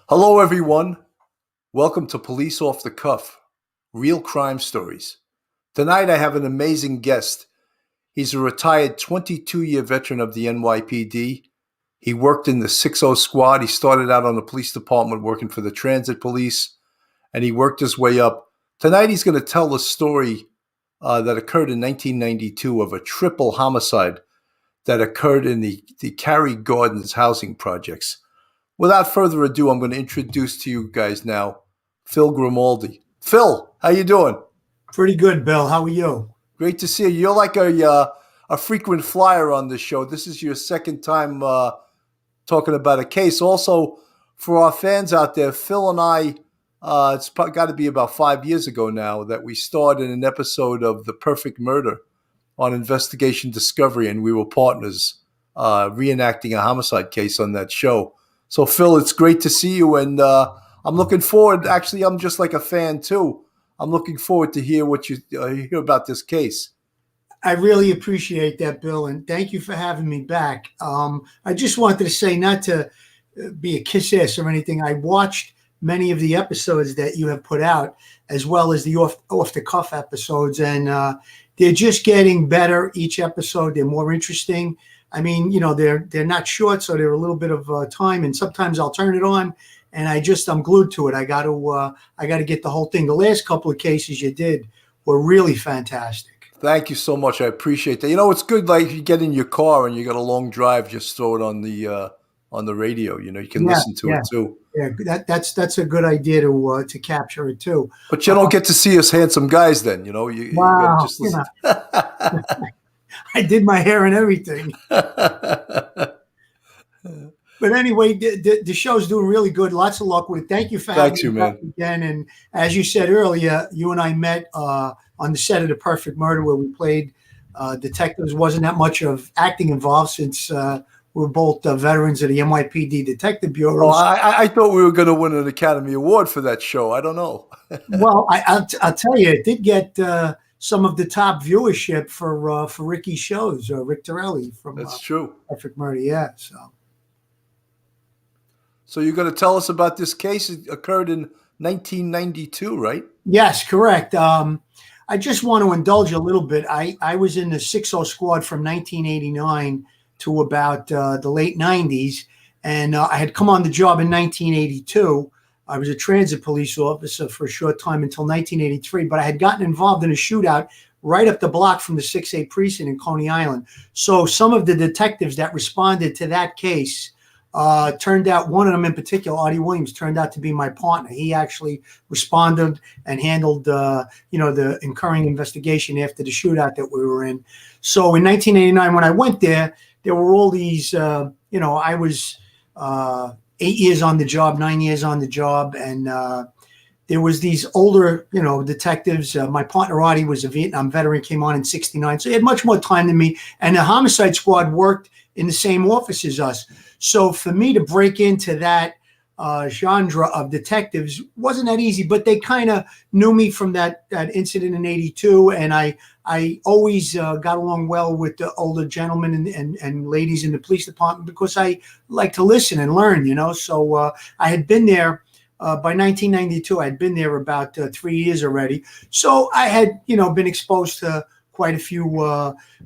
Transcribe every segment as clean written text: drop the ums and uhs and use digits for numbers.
Hello, everyone. Welcome to Police Off the Cuff, Real Crime Stories. Tonight, I have an amazing guest. He's a retired 22-year veteran of the NYPD. He worked in the 60 squad. He started out on the police department working for the transit police, and he worked his way up. Tonight, he's going to tell the story that occurred in 1992 of a triple homicide that occurred in the Carey Gardens Housing Projects. Without further ado, I'm going to introduce to you guys now Phil Grimaldi. Phil, how you doing? Pretty good, Bill. How are you? Great to see you. You're like a frequent flyer on this show. This is your second time talking about a case. Also, for our fans out there, Phil and I, it's got to be about 5 years ago now that we starred in an episode of The Perfect Murder on Investigation Discovery, and we were partners reenacting a homicide case on that show. So, Phil, it's great to see you, and I'm looking forward. Actually, I'm just like a fan, too. I'm looking forward to hear what you hear about this case. I really appreciate that, Bill, and thank you for having me back. I just wanted to say, not to be a kiss-ass or anything, I watched many of the episodes that you have put out, as well as the off-the-cuff episodes, and they're just getting better each episode. They're more interesting. I mean, you know, they're not short, so they're a little bit of time, and sometimes I'll turn it on, and I'm glued to it. I got to get the whole thing. The last couple of cases you did were really fantastic. Thank you so much. I appreciate that. You know, it's good. Like you get in your car and you got a long drive, just throw it on the radio. You know, you can listen to it too. Yeah, that's a good idea to capture it too. But you don't get to see us handsome guys then. You know, you gotta just listen. I did my hair and everything. But anyway, the show's doing really good. Lots of luck with it. Thank you for having me back again. And as you said earlier, you and I met on the set of The Perfect Murder, where we played detectives. Wasn't that much of acting involved, since we're both veterans of the NYPD Detective Bureau. Oh, I thought we were going to win an Academy Award for that show. I don't know. Well, I'll tell you, it did get some of the top viewership for Ricky's shows, Rick Torelli from That's true. Perfect Murder, yeah. So you're going to tell us about this case? It occurred in 1992, right? Yes, correct. I just want to indulge a little bit. I was in the 60 squad from 1989 to about the late 90s, and I had come on the job in 1982. I was a transit police officer for a short time until 1983, but I had gotten involved in a shootout right up the block from the 6A precinct in Coney Island. So some of the detectives that responded to that case turned out, one of them in particular, Artie Williams, turned out to be my partner. He actually responded and handled the incurring investigation after the shootout that we were in. So in 1989, when I went there were all these, I was 8 years on the job, 9 years on the job, and there was these older, detectives. My partner Artie was a Vietnam veteran, came on in '69, so he had much more time than me. And the homicide squad worked in the same office as us. So for me to break into that genre of detectives wasn't that easy, but they kind of knew me from that incident in '82, and I always got along well with the older gentlemen and ladies in the police department, because I like to listen and learn, So I had been there by 1992. I had been there about 3 years already. So I had, been exposed to quite a few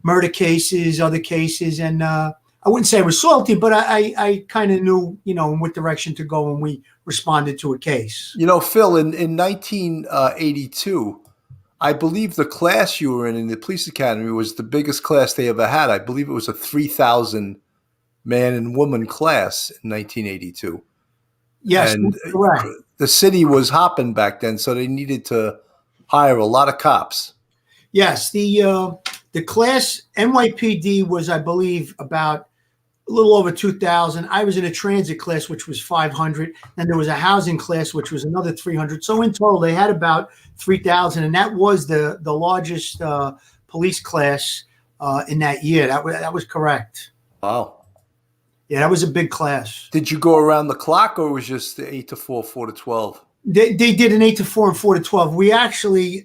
murder cases, other cases, and I wouldn't say I was salty, but I kind of knew, in what direction to go when we responded to a case. Phil, in 1982, I believe the class you were in the police academy was the biggest class they ever had. I believe it was a 3,000 man and woman class in 1982. Yes, and correct. The city was hopping back then, so they needed to hire a lot of cops. Yes, the class NYPD was, I believe, about a little over 2,000. I was in a transit class, which was 500. And there was a housing class, which was another 300. So in total, they had about 3,000. And that was the largest police class in that year. That was correct. Wow. Yeah, that was a big class. Did you go around the clock, or was it just 8 to 4, 4 to 12? They did an 8 to 4 and 4 to 12.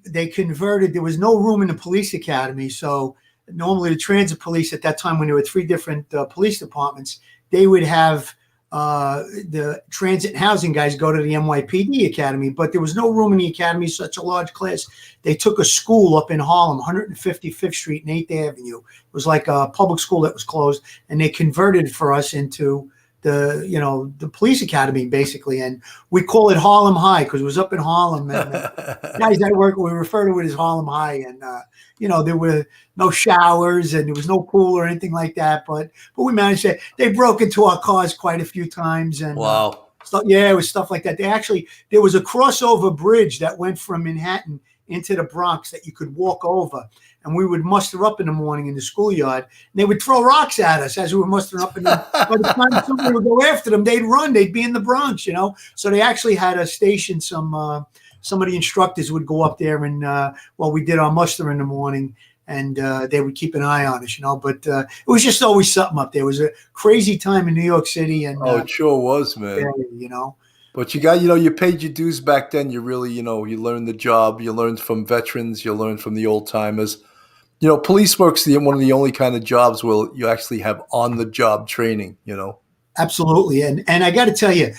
They converted. There was no room in the police academy. So normally the transit police at that time, when there were three different police departments, they would have the transit and housing guys go to the NYPD academy, but there was no room in the academy, such a large class. They took a school up in Harlem, 155th Street and 8th Avenue. It was like a public school that was closed, and they converted for us into the police academy, basically. And we call it Harlem High because it was up in Harlem. And guys I work with, we refer to it as Harlem High. And there were no showers and there was no pool or anything like that. But we managed to. They broke into our cars quite a few times. And wow. It was stuff like that. There was a crossover bridge that went from Manhattan into the Bronx that you could walk over. And we would muster up in the morning in the schoolyard. And they would throw rocks at us as we were mustering up. And by the time somebody would go after them, they'd run. They'd be in the Bronx, So they actually had a station. Some of the instructors would go up there and while we did our muster in the morning, and they would keep an eye on us, But it was just always something up there. It was a crazy time in New York City. And it sure was, man. But you got, you paid your dues back then. You really, you learned the job. You learned from veterans. You learned from the old timers. Police work's one of the only kind of jobs where you actually have on-the-job training, Absolutely. And I got to tell you,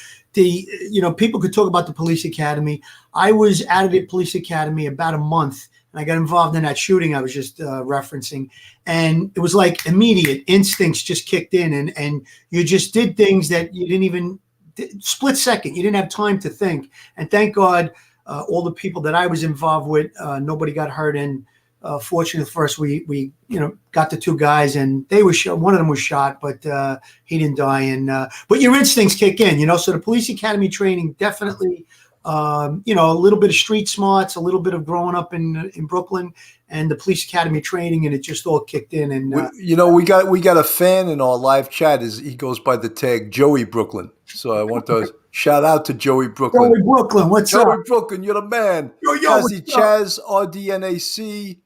people could talk about the police academy. I was out of the police academy about a month, and I got involved in that shooting I was just referencing. And it was like immediate instincts just kicked in, and you just did things that you didn't even split second. You didn't have time to think. And thank God, all the people that I was involved with, nobody got hurt. And fortunately for us, we got the two guys, and they were shot. One of them was shot, but he didn't die. And but your instincts kick in, So the police academy training definitely, a little bit of street smarts, a little bit of growing up in Brooklyn, and the police academy training, and it just all kicked in. And we got a fan in our live chat. He goes by the tag Joey Brooklyn. So I want to shout out to Joey Brooklyn. Joey Brooklyn, what's up? Joey Brooklyn, you're the man. Chazzy Chaz, RDNAC.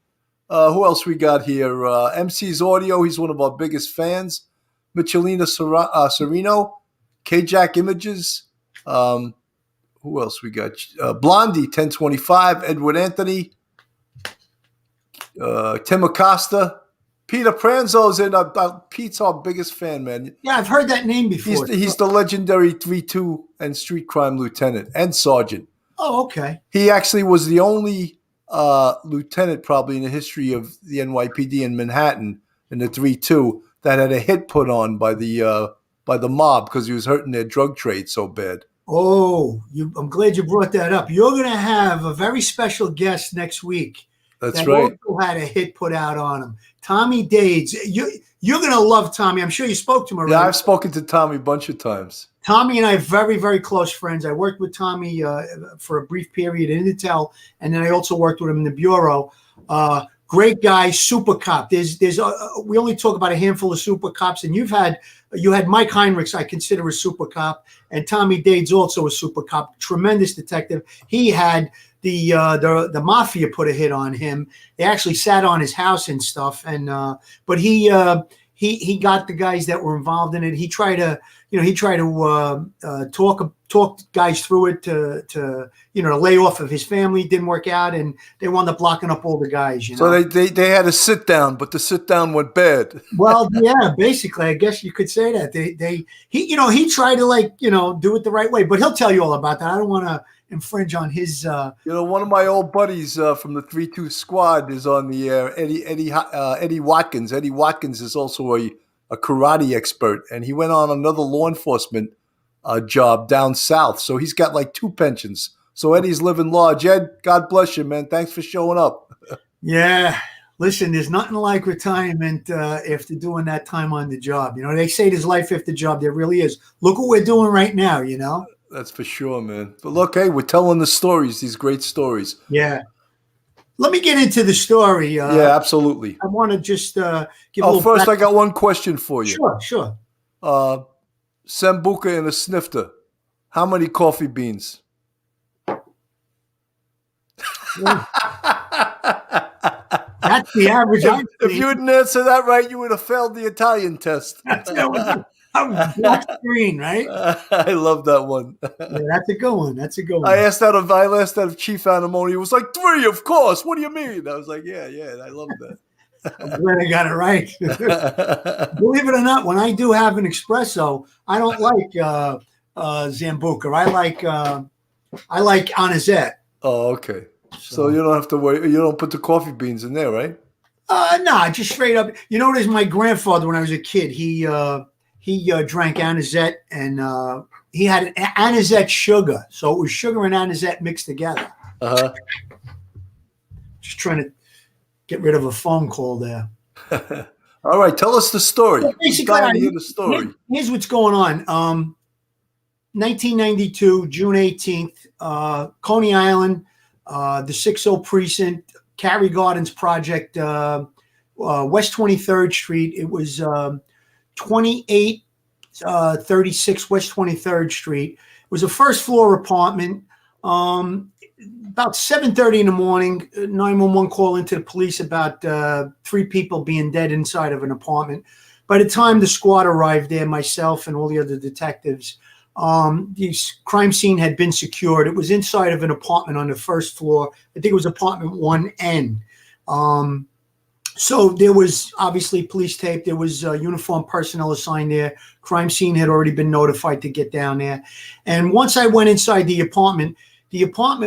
Who else we got here? MC's Audio. He's one of our biggest fans. Michelina Serino. K-Jack Images. Who else we got? Blondie, 1025. Edward Anthony. Tim Acosta. Peter Pranzo's in. Pete's our biggest fan, man. Yeah, I've heard that name before. He's the legendary 3-2 and street crime lieutenant and sergeant. Oh, okay. He actually was the only lieutenant probably in the history of the NYPD in Manhattan in the 3-2 that had a hit put on by the mob because he was hurting their drug trade so bad. Oh, I'm glad you brought that up. You're going to have a very special guest next week. That's right. Also had a hit put out on him. Tommy Dades. You're going to love Tommy. I'm sure you spoke to him already. Yeah, I've spoken to Tommy a bunch of times. Tommy and I are very, very close friends. I worked with Tommy for a brief period in Intel, and then I also worked with him in the bureau. Great guy, super cop. We only talk about a handful of super cops, and you had Mike Heinrichs, I consider a super cop, and Tommy Dades also a super cop. Tremendous detective. He had the mafia put a hit on him. They actually sat on his house and stuff, and but he got the guys that were involved in it. He tried to talk guys through it to lay off of his family. Didn't work out, and they wound up locking up all the guys. So they had a sit down, but the sit down went bad. Well, yeah, basically, I guess you could say that he tried to do it the right way, but he'll tell you all about that. I don't want to infringe on his. One of my old buddies from the 3-2 squad is on the air. Eddie Watkins. Eddie Watkins is also a karate expert, and he went on another law enforcement job down south. So he's got like 2 pensions. So Eddie's living large. Ed, God bless you, man. Thanks for showing up. Yeah. Listen, there's nothing like retirement after doing that time on the job. They say there's life after the job. There really is. Look what we're doing right now, That's for sure, man. But look, hey, we're telling the stories, these great stories. Yeah. Let me get into the story. Yeah, absolutely. I want to just give a little first, I got one question for you. Sure. Sambuca and a snifter. How many coffee beans? Yeah. That's the average. If you didn't answer that right, you would have failed the Italian test. That was black screen, right? I love that one. Yeah, that's a good one. I asked that of Chief Animoni. He was like, 3, of course. What do you mean? I was like, yeah, I love that. I'm glad I got it right. Believe it or not, when I do have an espresso, I don't like Zambuca. I like Anisette. Oh, okay. So So you don't have to worry. You don't put the coffee beans in there, right? nah, just straight up. You know, there's my grandfather when I was a kid. He drank Anisette, and he had an Anisette sugar. So it was sugar and Anisette mixed together. Uh Just trying to get rid of a phone call there. huh. All right, tell us the story. Well, I'm basically, dying to hear the story. here's what's going on. 1992, June 18th, Coney Island, the 60 precinct, Carey Gardens Project, West 23rd Street. It was 2836 West 23rd Street. It was a first floor apartment. About 7:30 in the morning, 911 call into the police about 3 people being dead inside of an apartment. By the time the squad arrived there, myself and all the other detectives, the crime scene had been secured. It was inside of an apartment on the first floor. I think it was apartment 1N. So there was obviously police tape. There was uniformed personnel assigned there. Crime scene had already been notified to get down there. And once I went inside the apartment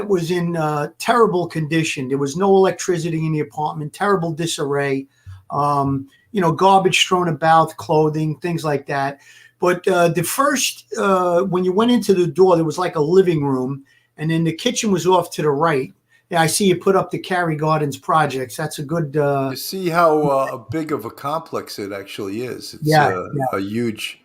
was in terrible condition. There was no electricity in the apartment, terrible disarray, garbage thrown about, clothing, things like that. But the first, when you went into the door, there was like a living room, and then the kitchen was off to the right. Yeah, I see you put up the Carey Gardens projects. That's a good. You see how big of a complex it actually is. It's Yeah. a huge.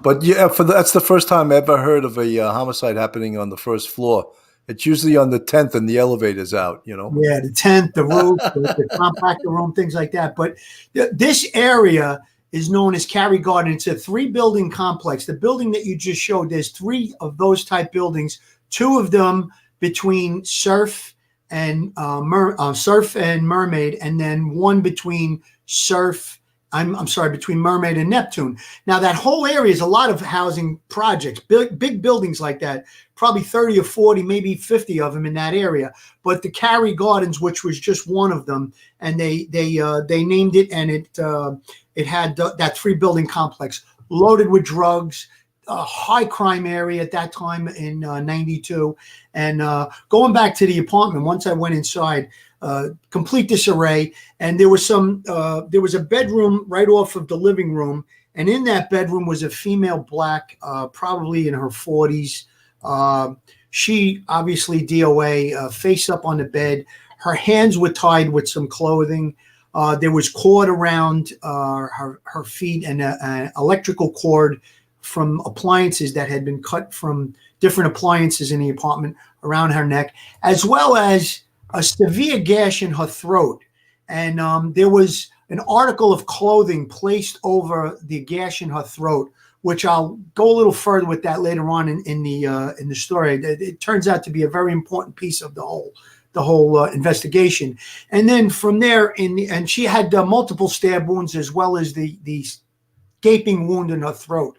But yeah, that's the first time I ever heard of a homicide happening on the first floor. It's usually on the 10th and the elevator's out, Yeah, the tent, the roof, the compactor room, things like that. But this area is known as Carey Garden. It's a 3-building complex. The building that you just showed, there's 3 of those type buildings. 2 of them between Surf and Mermaid, and then 1 between between Mermaid and Neptune. Now that whole area is a lot of housing projects, big buildings like that, probably 30 or 40, maybe 50 of them in that area. But the Carey Gardens, which was just one of them, and they named it, and it had that 3-building complex loaded with drugs, a high crime area at that time in 92. And going back to the apartment, once I went inside, complete disarray. And there was a bedroom right off of the living room. And in that bedroom was a female black, probably in her 40s. She obviously DOA, face up on the bed. Her hands were tied with some clothing. There was cord around her feet, and an electrical cord from appliances that had been cut from different appliances in the apartment around her neck, as well as a severe gash in her throat. And there was an article of clothing placed over the gash in her throat, which I'll go a little further with that later on in the story. It turns out to be a very important piece of the whole investigation. And then from there, and she had multiple stab wounds, as well as the gaping wound in her throat.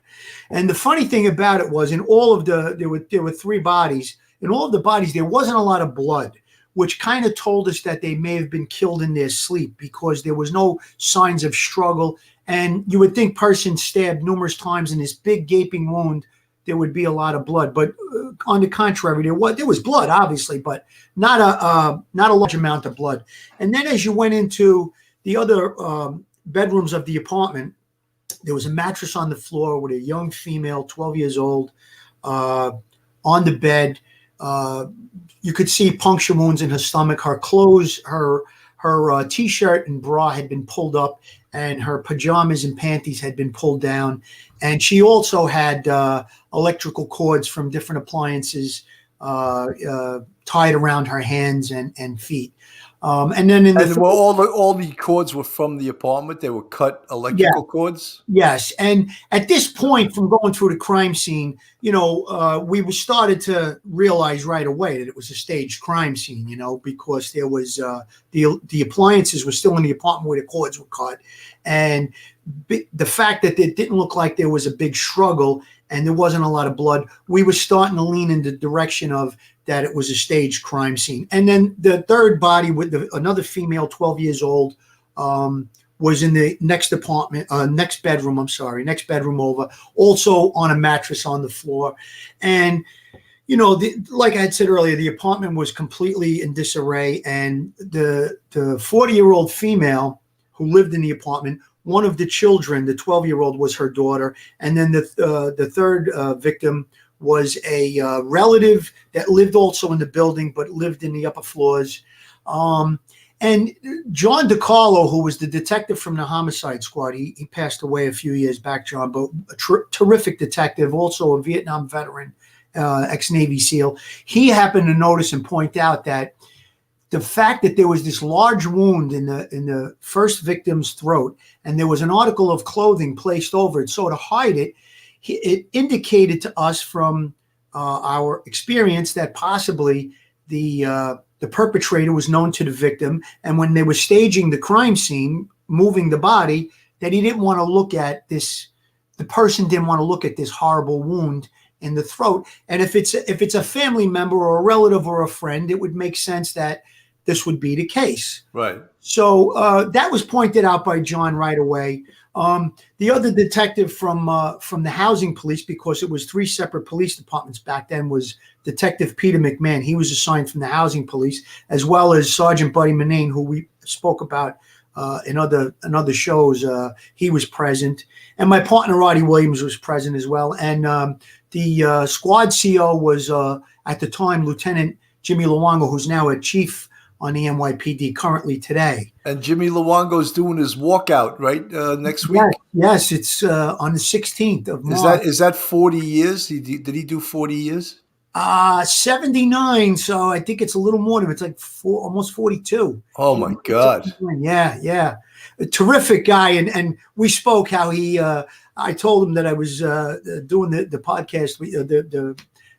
And the funny thing about it was, in all of there were 3 bodies. In all of the bodies, there wasn't a lot of blood, which kind of told us that they may have been killed in their sleep, because there was no signs of struggle. And you would think person stabbed numerous times in this big gaping wound, there would be a lot of blood. But on the contrary, there was blood, obviously, but not a large amount of blood. And then as you went into the other bedrooms of the apartment, there was a mattress on the floor with a young female, 12 years old, on the bed. You could see puncture wounds in her stomach. Her clothes, her T-shirt and bra had been pulled up, and her pajamas and panties had been pulled down. And she also had electrical cords from different appliances tied around her hands and feet. And then all the cords were from the apartment. They were cut electrical cords. Yes, and at this point, from going through the crime scene, we started to realize right away that it was a staged crime scene. Because there was the appliances were still in the apartment where the cords were cut, and the fact that it didn't look like there was a big struggle and there wasn't a lot of blood, we were starting to lean in the direction of that it was a staged crime scene. And then the third body with another female, 12 years old, was in the next apartment, next bedroom over, also on a mattress on the floor. And, like I had said earlier, the apartment was completely in disarray. And the 40-year-old female who lived in the apartment, one of the children, the 12-year-old, was her daughter. And then the third victim was a relative that lived also in the building, but lived in the upper floors. And John DiCarlo, who was the detective from the homicide squad, he passed away a few years back, John, but a terrific detective, also a Vietnam veteran, ex-Navy SEAL. He happened to notice and point out that the fact that there was this large wound in the first victim's throat, and there was an article of clothing placed over it, so to hide it, it indicated to us from our experience that possibly the perpetrator was known to the victim, and when they were staging the crime scene, moving the body, that he didn't want to look at this. The person didn't want to look at this horrible wound in the throat. And if it's a family member or a relative or a friend, it would make sense that this would be the case. Right. So that was pointed out by John right away. The other detective from the housing police, because it was 3 separate police departments back then, was Detective Peter McMahon. He was assigned from the housing police, as well as Sergeant Buddy Manane, who we spoke about in other shows. He was present, and my partner Roddy Williams was present as well. And the squad CO was at the time Lieutenant Jimmy Luongo, who's now a chief on the NYPD currently today. And Jimmy Luongo's doing his walkout, right, next week? Yes, it's on the 16th of March. Is that 40 years? Did he do 40 years? 79, so I think it's a little more than it's like almost 42. Oh my God. Yeah. A terrific guy. And we spoke how I told him that I was doing the podcast,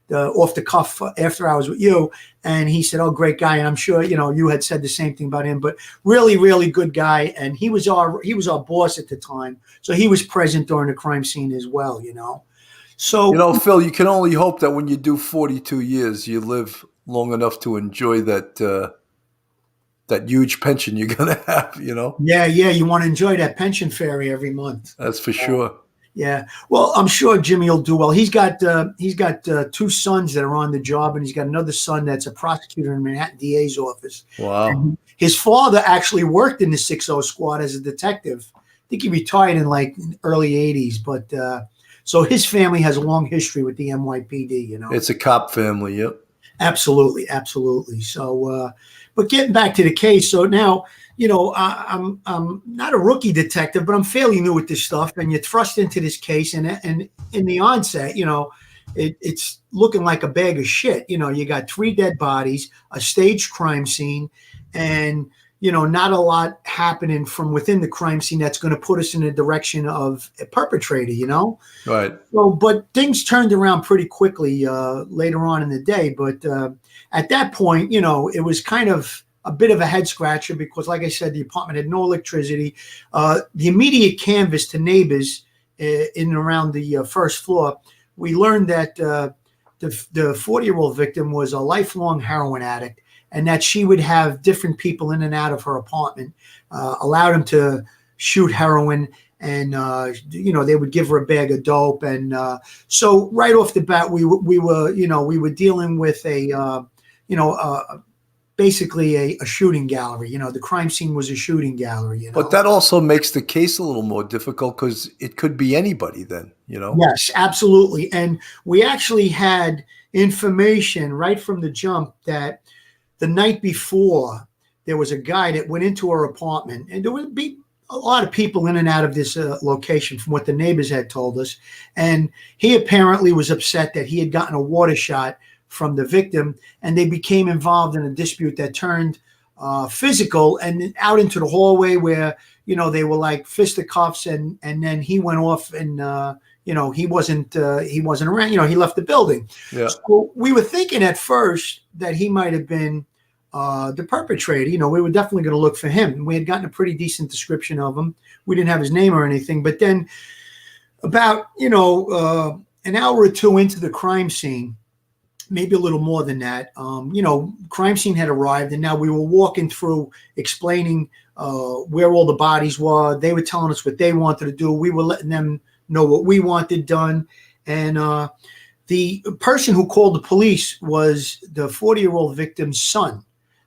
the off the cuff after hours with you, and he said, "Oh, great guy." And I'm sure you had said the same thing about him, but really, really good guy. And he was our boss at the time, so he was present during the crime scene as well. So Phil, you can only hope that when you do 42 years, you live long enough to enjoy that huge pension you're gonna have. Yeah, you want to enjoy that pension fairy every month. That's for sure. Yeah, well, I'm sure Jimmy will do well. He's got 2 sons that are on the job, and he's got another son that's a prosecutor in Manhattan DA's office. Wow. And his father actually worked in the 60 squad as a detective. I think he retired in early 80s, but so his family has a long history with the NYPD. It's a cop family. Yep. Absolutely. So, but getting back to the case, so now. I'm not a rookie detective, but I'm fairly new at this stuff. And you're thrust into this case, and in the onset, it's looking like a bag of shit. You got 3 dead bodies, a staged crime scene, and not a lot happening from within the crime scene that's going to put us in the direction of a perpetrator. Right. So, but things turned around pretty quickly later on in the day. But at that point, it was kind of a bit of a head scratcher because, like I said, the apartment had no electricity. The immediate canvas to neighbors in and around the first floor, we learned that the 40-year-old victim was a lifelong heroin addict, and that she would have different people in and out of her apartment, allowed them to shoot heroin, and they would give her a bag of dope. And so right off the bat, we were dealing with basically a shooting gallery. The crime scene was a shooting gallery. But that also makes the case a little more difficult because it could be anybody then, Yes, absolutely. And we actually had information right from the jump that the night before there was a guy that went into her apartment, and there would be a lot of people in and out of this location from what the neighbors had told us. And he apparently was upset that he had gotten a water shot from the victim, and they became involved in a dispute that turned physical and out into the hallway where, they were like fisticuffs, and then he went off and, he wasn't around, he left the building. Yeah. So we were thinking at first that he might've been the perpetrator. We were definitely going to look for him. We had gotten a pretty decent description of him. We didn't have his name or anything, but then about, an hour or 2 into the crime scene, maybe a little more than that, crime scene had arrived, and now we were walking through explaining where all the bodies were. They were telling us what they wanted to do. We were letting them know what we wanted done. And the person who called the police was the 40-year-old victim's son.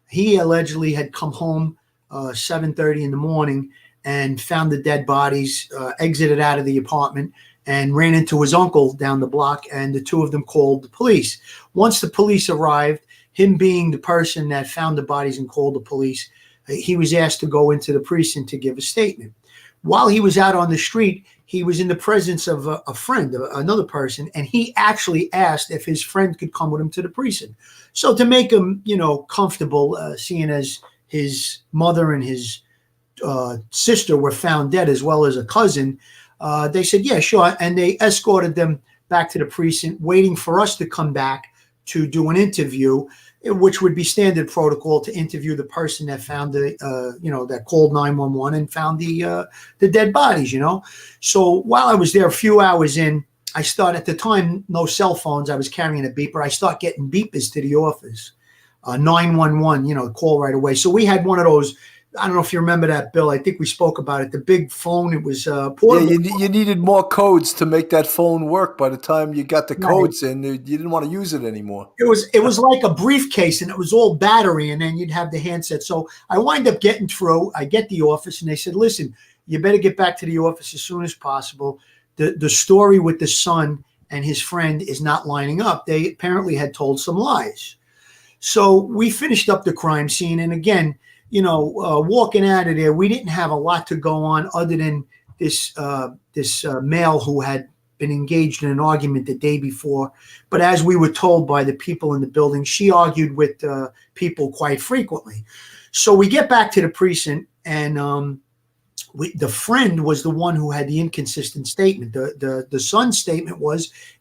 He allegedly had come home 7:30 in the morning and found the dead bodies, exited out of the apartment, and ran into his uncle down the block, and the two of them called the police. Once the police arrived, him being the person that found the bodies and called the police, he was asked to go into the precinct to give a statement. While he was out on the street, he was in the presence of a friend, another person, and he actually asked if his friend could come with him to the precinct. So to make him, comfortable, seeing as his mother and his sister were found dead, as well as a cousin, they said, yeah, sure. And they escorted them back to the precinct, waiting for us to come back to do an interview, which would be standard protocol to interview the person that found that called 911 and found the dead bodies, So while I was there, a few hours in, I start, at the time, no cell phones. I was carrying a beeper. I start getting beepers to the office, 911, call right away. So we had one of those. I don't know if you remember that, Bill. I think we spoke about it. The big phone. It was portable. Yeah, you needed more codes to make that phone work. By the time you got the codes in, you didn't want to use it anymore. It was like a briefcase, and it was all battery, and then you'd have the handset. So I wind up getting through. I get the office, and they said, listen, you better get back to the office as soon as possible. The story with the son and his friend is not lining up. They apparently had told some lies. So we finished up the crime scene, and again, walking out of there, we didn't have a lot to go on other than this male who had been engaged in an argument the day before. But as we were told by the people in the building, she argued with people quite frequently. So we get back to the precinct, and the friend was the one who had the inconsistent statement. The son's statement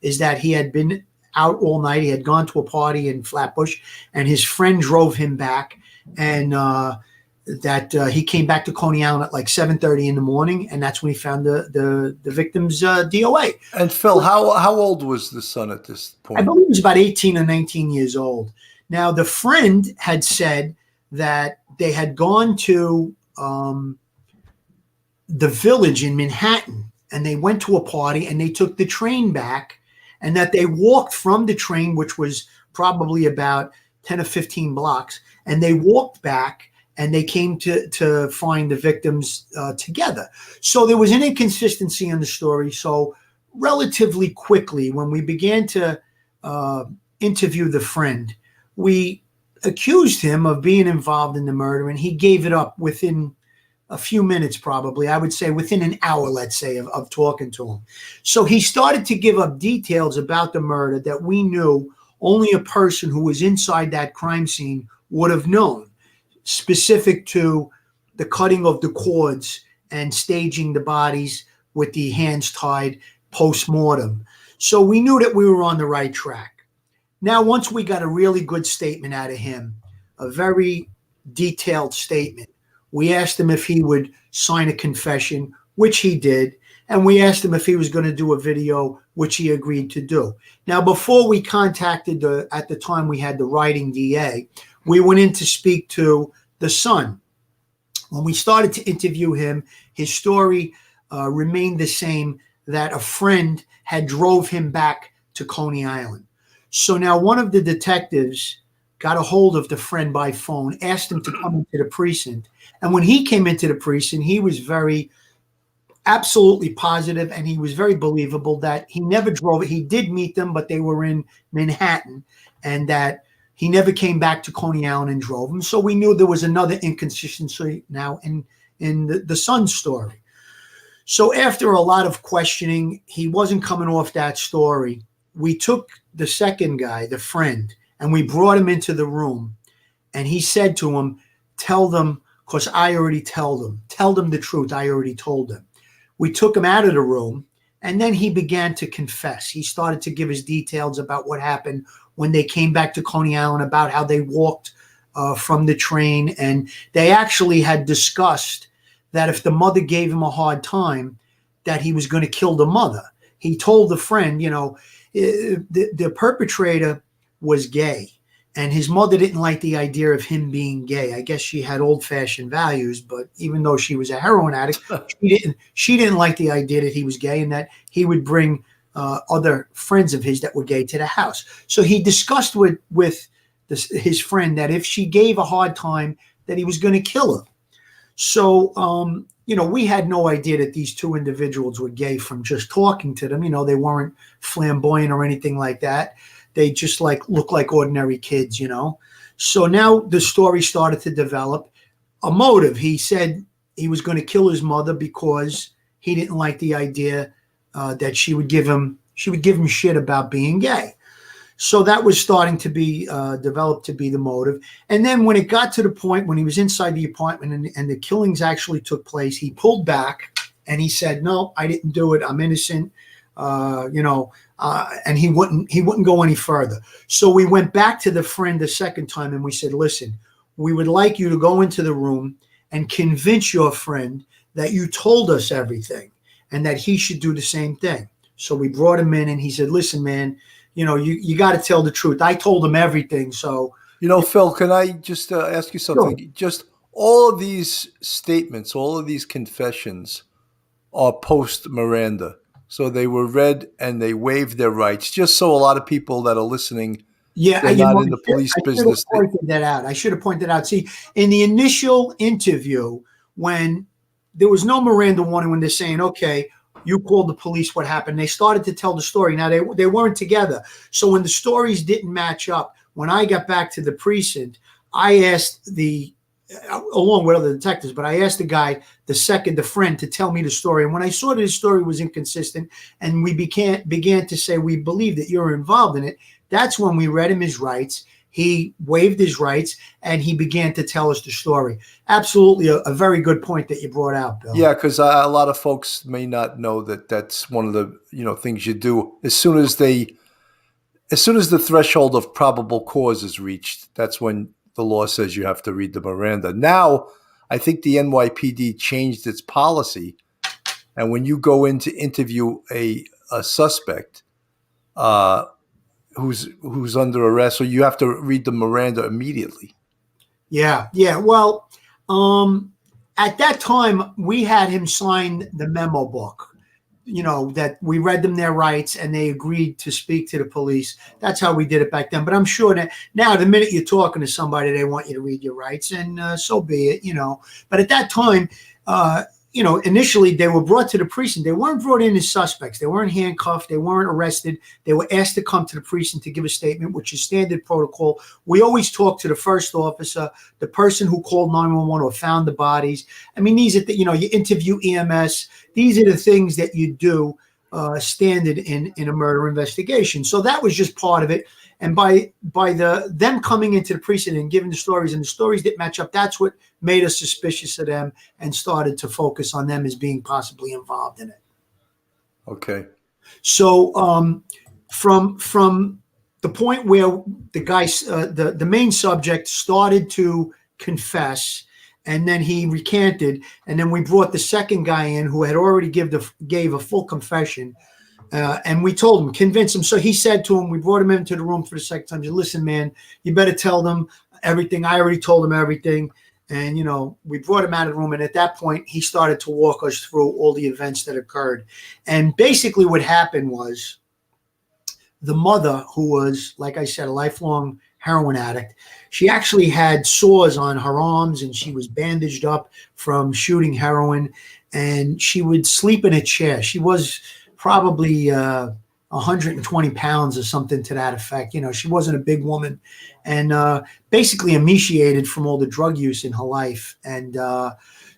is that he had been out all night. He had gone to a party in Flatbush, and his friend drove him back, and that he came back to Coney Island at like 7:30 in the morning, and that's when he found the victim's DOA. And Phil, how old was the son at this point? I believe he was about 18 or 19 years old. Now, the friend had said that they had gone to the Village in Manhattan, and they went to a party, and they took the train back, and that they walked from the train, which was probably about 10 or 15 blocks, and they walked back, and they came to find the victims together. So there was an inconsistency in the story. So relatively quickly, when we began to interview the friend, we accused him of being involved in the murder, and he gave it up within a few minutes, probably. I would say within an hour, let's say, of talking to him. So he started to give up details about the murder that we knew only a person who was inside that crime scene would have known, specific to the cutting of the cords and staging the bodies with the hands tied post-mortem. So we knew that we were on the right track. Now, once we got a really good statement out of him, a very detailed statement, we asked him if he would sign a confession, which he did, and we asked him if he was going to do a video, which he agreed to do. Now, before we contacted at the time we had the writing DA, we went in to speak to the son. When we started to interview him, his story remained the same, that a friend had drove him back to Coney Island. So now one of the detectives got a hold of the friend by phone, asked him to come into the precinct. And when he came into the precinct, he was very absolutely positive, and he was very believable that he never drove it. He did meet them, but they were in Manhattan, and that he never came back to Coney Island and drove them. So we knew there was another inconsistency now in the son's story. So after a lot of questioning, he wasn't coming off that story. We took the second guy, the friend, and we brought him into the room, and he said to him, tell them, because I already tell them the truth. I already told them. We took him out of the room, and then he began to confess. He started to give his details about what happened when they came back to Coney Island, about how they walked from the train, and they actually had discussed that if the mother gave him a hard time, that he was going to kill the mother. He told the friend, the perpetrator was gay, And his mother didn't like the idea of him being gay. I guess she had old-fashioned values, but even though she was a heroin addict, she didn't like the idea that he was gay and that he would bring other friends of his that were gay to the house. So he discussed with his friend that if she gave a hard time, that he was going to kill her. So, we had no idea that these two individuals were gay from just talking to them. They weren't flamboyant or anything like that. They just look like ordinary kids, So now the story started to develop a motive. He said he was going to kill his mother because he didn't like the idea that she would give him shit about being gay. So that was starting to be developed to be the motive. And then when it got to the point when he was inside the apartment and the killings actually took place, he pulled back and he said, "No, I didn't do it. I'm innocent." And he wouldn't go any further. So we went back to the friend the second time and we said, "Listen, we would like you to go into the room and convince your friend that you told us everything and that he should do the same thing." So we brought him in and he said, "Listen, man, you got to tell the truth. I told him everything." So, Phil, can I just ask you something? Sure. Just all of these statements, all of these confessions are post Miranda. So they were read and they waived their rights, just so a lot of people that are listening, Yeah, they're not in the police I should have business. pointed that out. I should have pointed out. See, in the initial interview, when there was no Miranda warning, when they're saying, "Okay, you called the police, what happened?" They started to tell the story. Now they weren't together, so when the stories didn't match up, when I got back to the precinct, I asked along with other detectives, but I asked the friend, to tell me the story. And when I saw that his story was inconsistent, and we began to say, "We believe that you're involved in it," that's when we read him his rights. He waived his rights and he began to tell us the story. Absolutely a very good point that you brought out, Bill. Yeah, because a lot of folks may not know that that's one of the things you do as soon as the threshold of probable cause is reached. That's when the law says you have to read the Miranda. Now, I think the NYPD changed its policy, and when you go in to interview a suspect who's under arrest, so you have to read the Miranda immediately. Yeah. Well, at that time, we had him sign the memo book, that we read them their rights and they agreed to speak to the police. That's how we did it back then. But I'm sure that now, the minute you're talking to somebody, they want you to read your rights, and so be it, But at that time, initially they were brought to the precinct. They weren't brought in as suspects. They weren't handcuffed. They weren't arrested. They were asked to come to the precinct to give a statement, which is standard protocol. We always talk to the first officer, the person who called 911 or found the bodies. I mean, these are you interview EMS. These are the things that you do standard in a murder investigation. So that was just part of it. And by them coming into the precinct and giving the stories, and the stories didn't match up, that's what made us suspicious of them and started to focus on them as being possibly involved in it. Okay. So from the point where the guy, the main subject, started to confess, and then he recanted, and then we brought the second guy in who had already gave a full confession. And we told him, convince him. So he said to him, we brought him into the room for the second time. He said, "Listen, man, you better tell them everything. I already told him everything." And, we brought him out of the room. And at that point, he started to walk us through all the events that occurred. And basically what happened was the mother, who was, like I said, a lifelong heroin addict, she actually had sores on her arms and she was bandaged up from shooting heroin. And she would sleep in a chair. She was probably 120 pounds or something to that effect. She wasn't a big woman, and basically emaciated from all the drug use in her life. And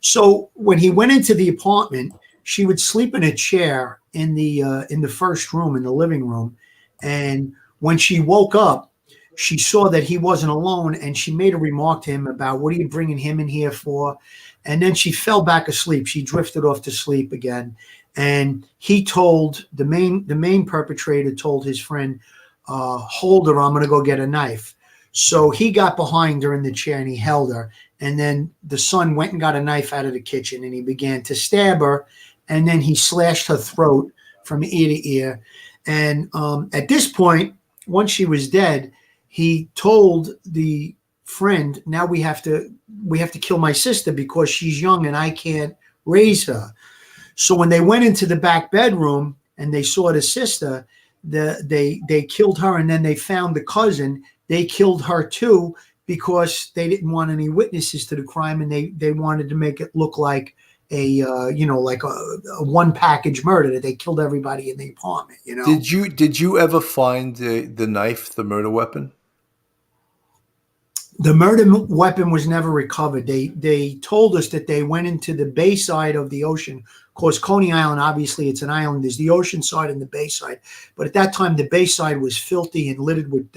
so when he went into the apartment, she would sleep in a chair in the first room, in the living room. And when she woke up, she saw that he wasn't alone, and she made a remark to him about, "What are you bringing him in here for?" And then she fell back asleep. She drifted off to sleep again. And he told the main perpetrator told his friend, "Hold her, I'm going to go get a knife." So he got behind her in the chair and he held her. And then the son went and got a knife out of the kitchen and he began to stab her. And then he slashed her throat from ear to ear. And at this point, once she was dead, he told the friend, now we have to kill my sister because she's young and I can't raise her. So when they went into the back bedroom and they saw the sister, they killed her, and then they found the cousin. They killed her too because they didn't want any witnesses to the crime, and they wanted to make it look like a like a one package murder, that they killed everybody in the apartment. Did you ever find the knife, the murder weapon? The murder weapon was never recovered. They told us that they went into the bay side of the ocean. Of course, Coney Island, obviously, it's an island. There's the ocean side and the bay side. But at that time, the bay side was filthy and littered with,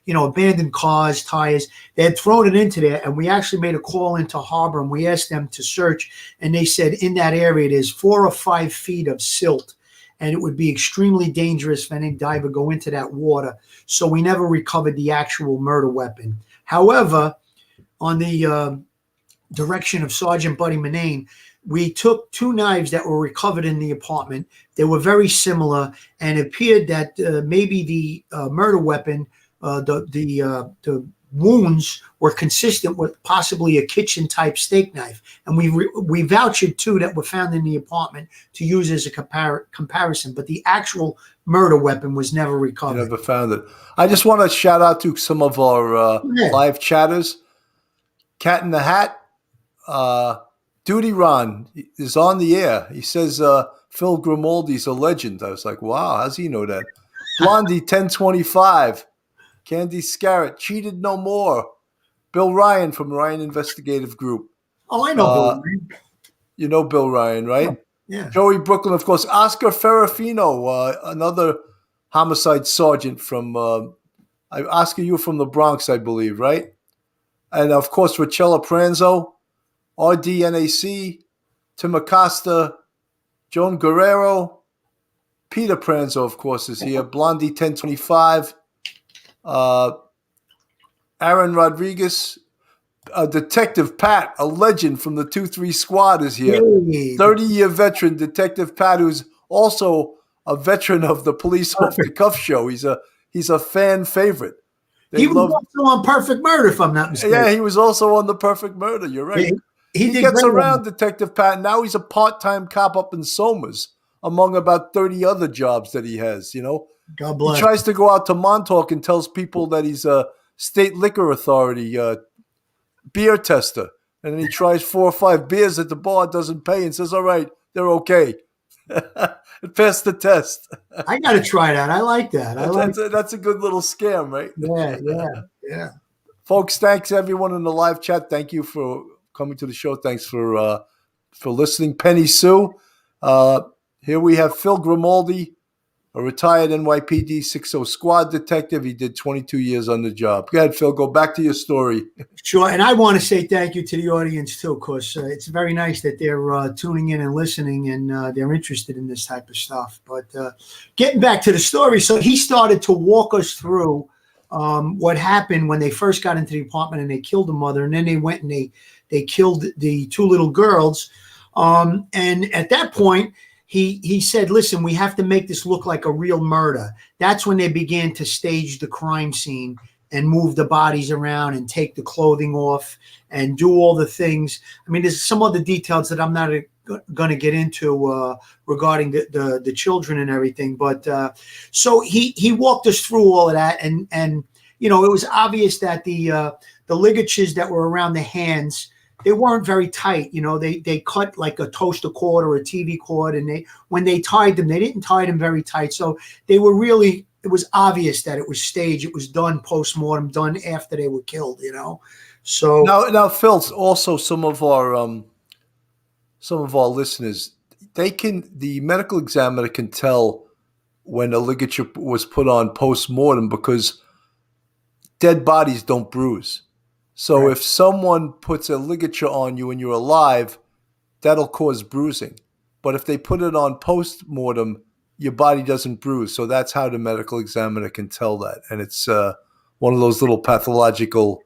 abandoned cars, tires. They had thrown it into there, and we actually made a call into harbor, and we asked them to search. And they said in that area, there's 4 or 5 feet of silt, and it would be extremely dangerous for any diver go into that water. So we never recovered the actual murder weapon. However, on the direction of Sergeant Buddy Manane, we took 2 knives that were recovered in the apartment. They were very similar, and it appeared that maybe the murder weapon, the wounds were consistent with possibly a kitchen-type steak knife. And we vouched 2 that were found in the apartment to use as a comparison. But the actual murder weapon was never recovered. You never found it. I just want to shout out to some of our live chatters. Cat in the Hat, Duty Ron is on the air. He says Phil Grimaldi's a legend. I was like, wow, how's he know that? Blondie 1025, Candy Scarrett, Cheated No More, Bill Ryan from Ryan Investigative Group. Oh, I know Bill Ryan. You know Bill Ryan, right? Yeah. Joey Brooklyn, of course. Oscar Ferrafino, another homicide sergeant from Oscar, you were from the Bronx, I believe, right? And, of course, Rachella Pranzo, RDNAC, Tim Acosta, Joan Guerrero, Peter Pranzo, of course, is here. Blondie 1025, Aaron Rodriguez, Detective Pat, a legend from the 2-3 squad, is here. 30-year veteran Detective Pat, who's also a veteran of the Police Off the Cuff show. He's a fan favorite. He was also on Perfect Murder, if I'm not mistaken. Yeah, he was also on The Perfect Murder. You're right. He gets around, Detective Pat. Now he's a part-time cop up in Somers, among about 30 other jobs that he has, God bless. He tries to go out to Montauk and tells people that he's a state liquor authority beer tester. And then he tries 4 or 5 beers at the bar, doesn't pay, and says, all right, they're okay. It passed the test. I got to try that. I like that. That's a good little scam, right? Yeah. Folks, thanks everyone in the live chat. Thank you for coming to the show. Thanks for listening. Penny Sue. Here we have Phil Grimaldi, a retired NYPD 60 squad detective. He did 22 years on the job. Go ahead, Phil. Go back to your story. Sure. And I want to say thank you to the audience, too, because it's very nice that they're tuning in and listening, and they're interested in this type of stuff. But getting back to the story, so he started to walk us through what happened when they first got into the apartment and they killed the mother, and then they went and they killed the 2 little girls. And at that point, he said, listen, we have to make this look like a real murder. That's when they began to stage the crime scene and move the bodies around and take the clothing off and do all the things. I mean, there's some other details that I'm not going to get into regarding the children and everything. But so he walked us through all of that. And it was obvious that the ligatures that were around the hands, they weren't very tight. They cut like a toaster cord or a TV cord, and when they tied them, they didn't tie them very tight. So they were really, it was obvious that it was staged. It was done post-mortem, done after they were killed, So now Phil, also some of our listeners, the medical examiner can tell when a ligature was put on post-mortem because dead bodies don't bruise. So if someone puts a ligature on you and you're alive, that'll cause bruising. But if they put it on post-mortem, your body doesn't bruise. So that's how the medical examiner can tell that. And it's one of those little pathological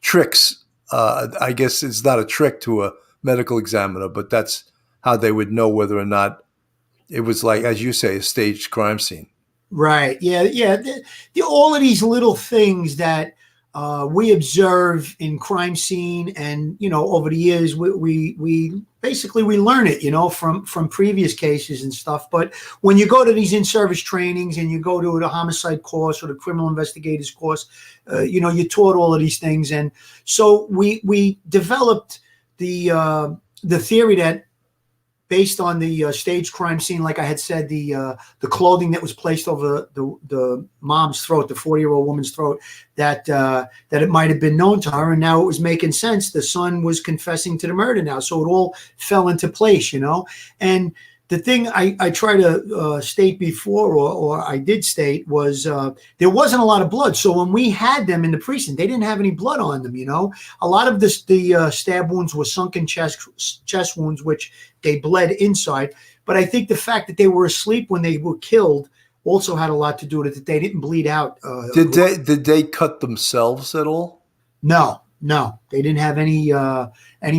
tricks. I guess it's not a trick to a medical examiner, but that's how they would know whether or not it was, like, as you say, a staged crime scene. Right. Yeah. Yeah. All of these little things that we observe in crime scene, and over the years, we basically we learn it, from previous cases and stuff. But when you go to these in-service trainings and you go to the homicide course or the criminal investigators course, you're taught all of these things, and so we developed the theory that, based on the staged crime scene, like I had said, the clothing that was placed over the mom's throat, the 40-year-old woman's throat, that it might have been known to her, and now it was making sense. The son was confessing to the murder now, so it all fell into place, And the thing I try to state before, or I did state, was there wasn't a lot of blood. So when we had them in the precinct, they didn't have any blood on them. A lot of the stab wounds were sunken chest wounds, which they bled inside. But I think the fact that they were asleep when they were killed also had a lot to do with it, that they didn't bleed out. Did they cut themselves at all? No, they didn't have any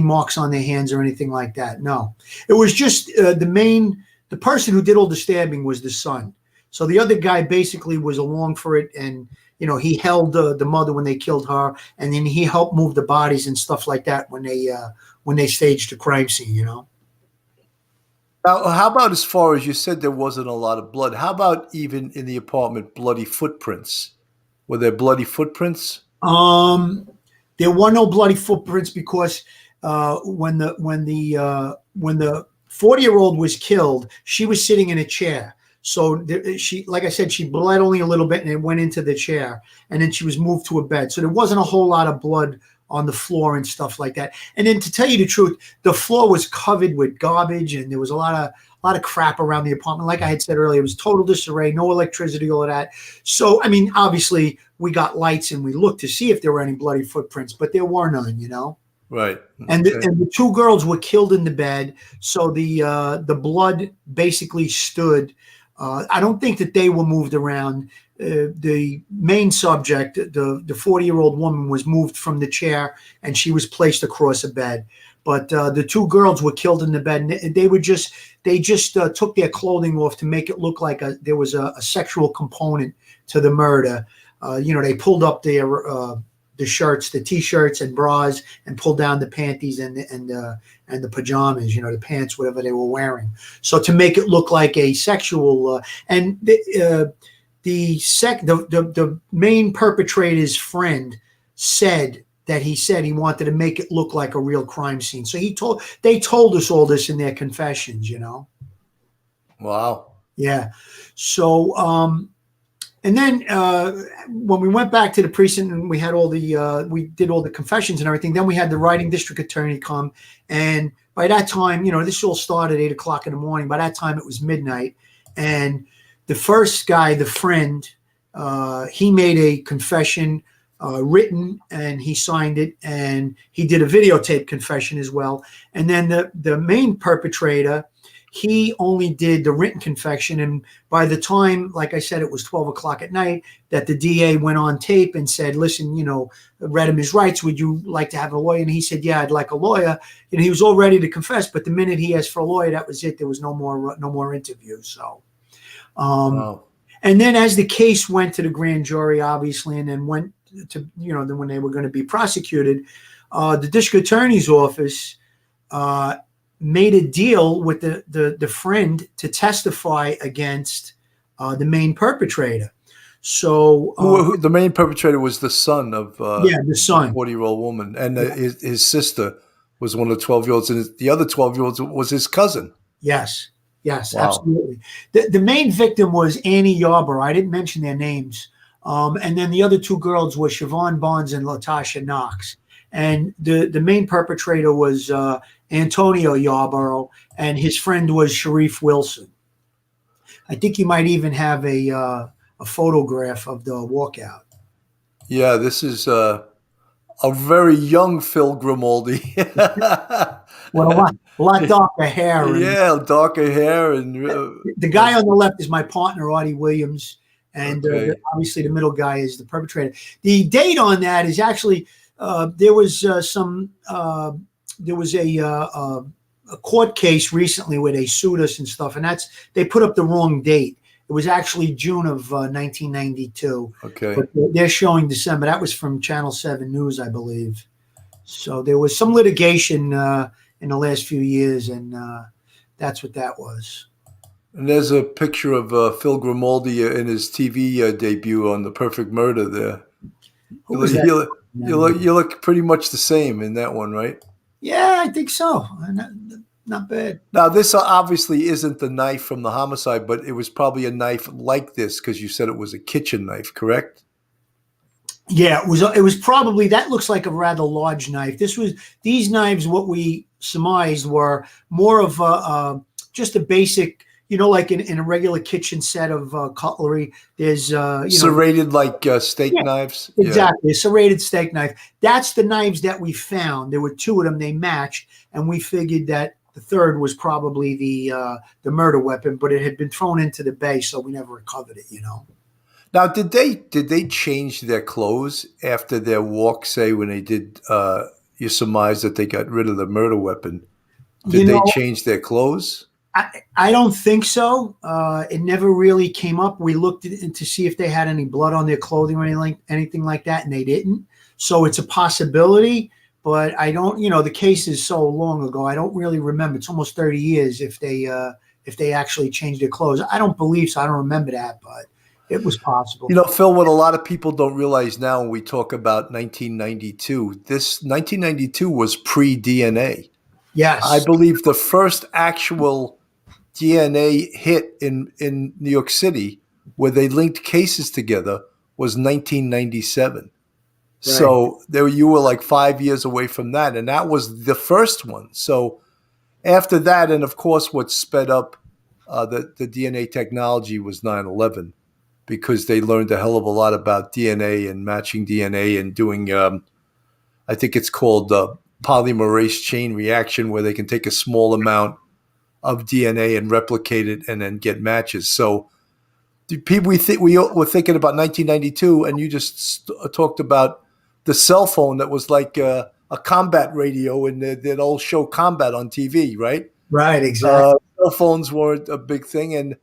marks on their hands or anything like that. No, it was just the person who did all the stabbing was the son. So the other guy basically was along for it, and he held the mother when they killed her, and then he helped move the bodies and stuff like that when they staged the crime scene. Now, how about, as far as you said, there wasn't a lot of blood? How about even in the apartment, bloody footprints? Were there bloody footprints? There were no bloody footprints because when the 40-year-old was killed, she was sitting in a chair. So she, like I said, she bled only a little bit, and it went into the chair, and then she was moved to a bed. So there wasn't a whole lot of blood on the floor and stuff like that. And then, to tell you the truth, the floor was covered with garbage, and there was a lot of crap around the apartment. Like I had said earlier, it was total disarray, no electricity, all of that. So, I mean, obviously, we got lights and we looked to see if there were any bloody footprints, but there were none, Right. And the two girls were killed in the bed, so the blood basically stood. I don't think that they were moved around. The main subject, the 40-year-old woman, was moved from the chair, and she was placed across a bed. But the two girls were killed in the bed, and they just took their clothing off to make it look like there was a sexual component to the murder. They pulled up the shirts, the t-shirts and bras, and pulled down the panties and the pajamas, the pants, whatever they were wearing. So to make it look like a sexual, and the main perpetrator's friend said that he wanted to make it look like a real crime scene. So they told us all this in their confessions, Wow. Yeah. So, and then when we went back to the precinct and we had we did all the confessions and everything, then we had the writing district attorney come. And by that time, this all started at 8:00 in the morning. By that time, it was midnight. And the first guy, the friend, he made a confession written, and he signed it, and he did a videotape confession as well. And then the main perpetrator, he only did the written confession. And by the time, like I said, it was 12:00 at night, that the DA went on tape and said, listen, read him his rights. Would you like to have a lawyer? And he said, yeah, I'd like a lawyer. And he was all ready to confess. But the minute he asked for a lawyer, that was it. There was no more interviews. So, Wow. And then as the case went to the grand jury, obviously, and then went to, then when they were going to be prosecuted, the district attorney's office made a deal with the friend to testify against the main perpetrator. So the main perpetrator was the son of the son, 40-year-old woman, and his sister was one of the 12-year-olds, and the other 12-year-olds was his cousin. Yes, wow. Absolutely. The main victim was Annie Yarborough. I didn't mention their names. And then the other two girls were Siobhan Barnes and Latasha Knox. And the main perpetrator was Antonio Yarborough, and his friend was Sharif Wilson. I think you might even have a photograph of the walkout. Yeah, this is a very young Phil Grimaldi. Well, a lot darker hair. Yeah, darker hair. And the guy on the left is my partner, Artie Williams. And obviously the middle guy is the perpetrator. The date on that is actually, there was a court case recently where they sued us and stuff, and they put up the wrong date. It was actually June of 1992, Okay. but they're showing December. That was from Channel 7 News, I believe. So there was some litigation in the last few years, and that's what that was. And there's a picture of Phil Grimaldi in his TV debut on The Perfect Murder there. Who was that? You look pretty much the same in that one, right? Yeah, I think so. Not bad. Now, this obviously isn't the knife from the homicide, but it was probably a knife like this because you said it was a kitchen knife, correct? Yeah, it was. It was probably, that looks like a rather large knife. These knives. What we surmised were more of just a basic, like in a regular kitchen set of cutlery. There's Serrated like steak Yeah, knives. exactly, a serrated steak knife. That's the knives that we found. There were two of them. They matched, and we figured that the third was probably the murder weapon, but it had been thrown into the bay, so we never recovered it. Now, did they change their clothes after their walk? Say when they did, you surmise that they got rid of the murder weapon. Did they change their clothes? I don't think so. It never really came up. We looked to see if they had any blood on their clothing or anything like that, and they didn't. So it's a possibility, but I don't. The case is so long ago. I don't really remember. It's almost 30 years if they actually changed their clothes. I don't believe so. I don't remember that, but it was possible. Phil, what a lot of people don't realize now when we talk about 1992, this 1992 was pre-DNA. Yes. I believe the first actual DNA hit in New York City where they linked cases together was 1997. Right. So you were like 5 years away from that, and that was the first one. So after that, and of course what sped up the DNA technology was 9/11. Because they learned a hell of a lot about DNA and matching DNA and doing, I think it's called polymerase chain reaction, where they can take a small amount of DNA and replicate it and then get matches. So people, we were thinking about 1992, and you just talked about the cell phone that was like a combat radio, and they'd all show combat on TV, right? Right, exactly. Cell phones weren't a big thing, and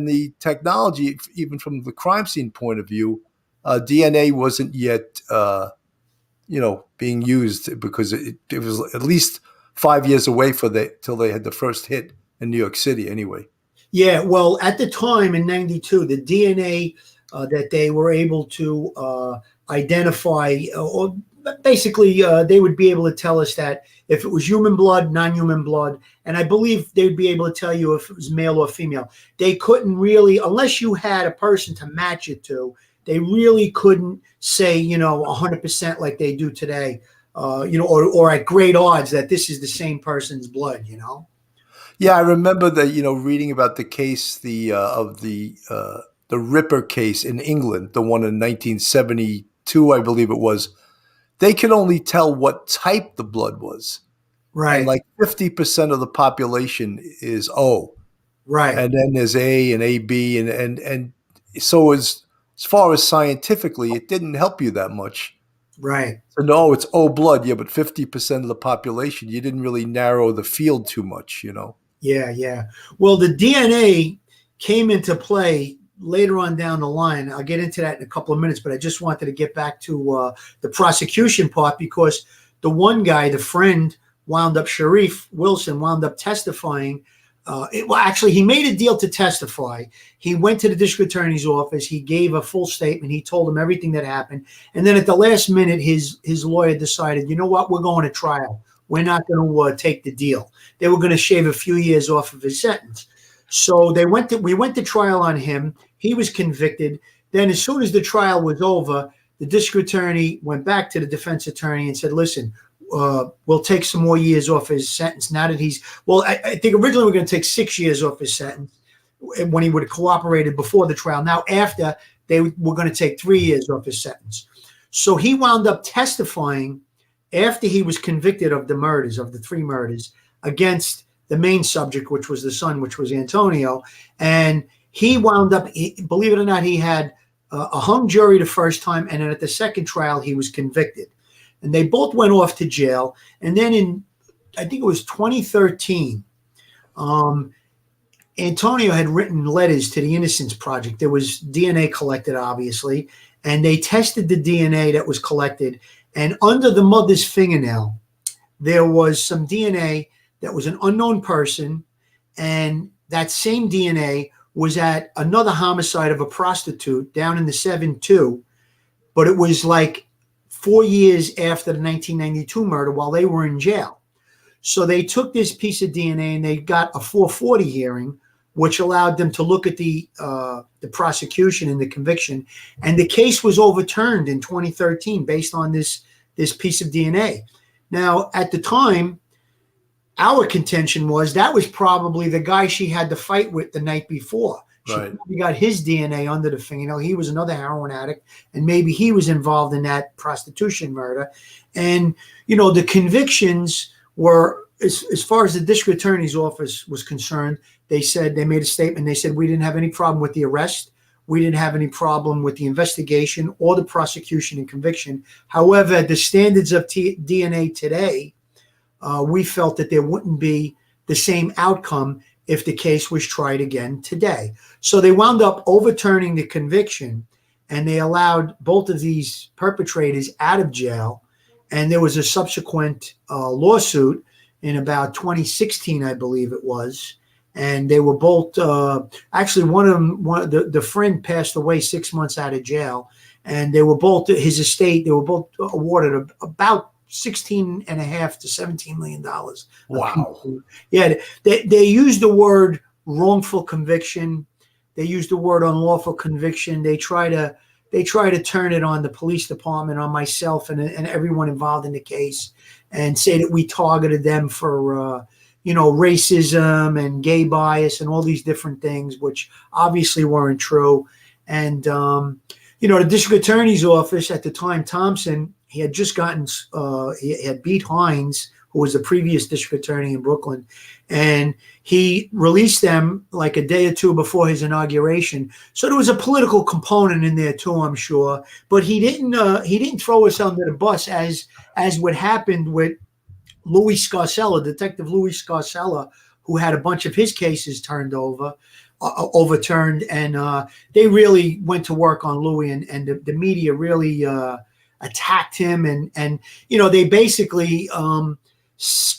the technology, even from the crime scene point of view, DNA wasn't yet, being used because it was at least 5 years away till they had the first hit in New York City. Anyway. Yeah, well, at the time in '92, the DNA that they were able to identify, or basically, they would be able to tell us that if it was human blood, non-human blood, and I believe they'd be able to tell you if it was male or female. They couldn't really, unless you had a person to match it to, they really couldn't say, 100% like they do today, or at great odds that this is the same person's blood, Yeah, I remember that, reading about the case, of the Ripper case in England, the one in 1972, I believe it was. They could only tell what type the blood was. Right. And like 50% of the population is O. Right. And then there's A and AB. And so as far as scientifically, it didn't help you that much. Right. So no, it's O blood. Yeah, but 50% of the population, you didn't really narrow the field too much, Yeah, yeah. Well, the DNA came into play later on down the line. I'll get into that in a couple of minutes, but I just wanted to get back to the prosecution part, because the one guy, the friend, Sharif Wilson, wound up testifying. Actually, he made a deal to testify. He went to the district attorney's office. He gave a full statement. He told him everything that happened. And then at the last minute, his lawyer decided, you know what, we're going to trial. We're not going to take the deal. They were going to shave a few years off of his sentence. So we went to trial on him. He was convicted. Then as soon as the trial was over, the district attorney went back to the defense attorney and said, listen, we'll take some more years off his sentence. Now that I think originally we were going to take 6 years off his sentence when he would have cooperated before the trial. Now after, they were going to take 3 years off his sentence. So he wound up testifying after he was convicted of the three murders, against the main subject, which was the son, which was Antonio. And he wound up, believe it or not, he had a hung jury the first time, and then at the second trial, he was convicted. And they both went off to jail. And then I think it was 2013, Antonio had written letters to the Innocence Project. There was DNA collected, obviously, and they tested the DNA that was collected. And under the mother's fingernail, there was some DNA that was an unknown person, and that same DNA was at another homicide of a prostitute down in the 7-2, but it was like 4 years after the 1992 murder while they were in jail. So they took this piece of DNA and they got a 440 hearing, which allowed them to look at the prosecution and the conviction. And the case was overturned in 2013 based on this piece of DNA. Now, at the time, our contention was that was probably the guy she had to fight with the night before. She probably got his DNA under the fingernail. He was another heroin addict, and maybe he was involved in that prostitution murder. And, the convictions were, as far as the district attorney's office was concerned, they made a statement. They said, we didn't have any problem with the arrest. We didn't have any problem with the investigation or the prosecution and conviction. However, the standards of DNA today, we felt that there wouldn't be the same outcome if the case was tried again today. So they wound up overturning the conviction, and they allowed both of these perpetrators out of jail. And there was a subsequent lawsuit in about 2016, I believe it was. And they were both, actually one of them, the friend passed away 6 months out of jail. And they were both, his estate, they were both awarded about $16.5 to $17 million. Wow. Yeah, they used the word wrongful conviction. They used the word unlawful conviction. They try to turn it on the police department, on myself, and everyone involved in the case, and say that we targeted them for racism and gay bias and all these different things, which obviously weren't true. And the district attorney's office at the time, Thompson, he had just gotten, he had beat Hines, who was the previous district attorney in Brooklyn, and he released them like a day or two before his inauguration. So there was a political component in there too, I'm sure. But he didn't throw us under the bus as what happened with Louis Scarcella, Detective Louis Scarcella, who had a bunch of his cases overturned, and they really went to work on Louis, and the media really attacked him, and they basically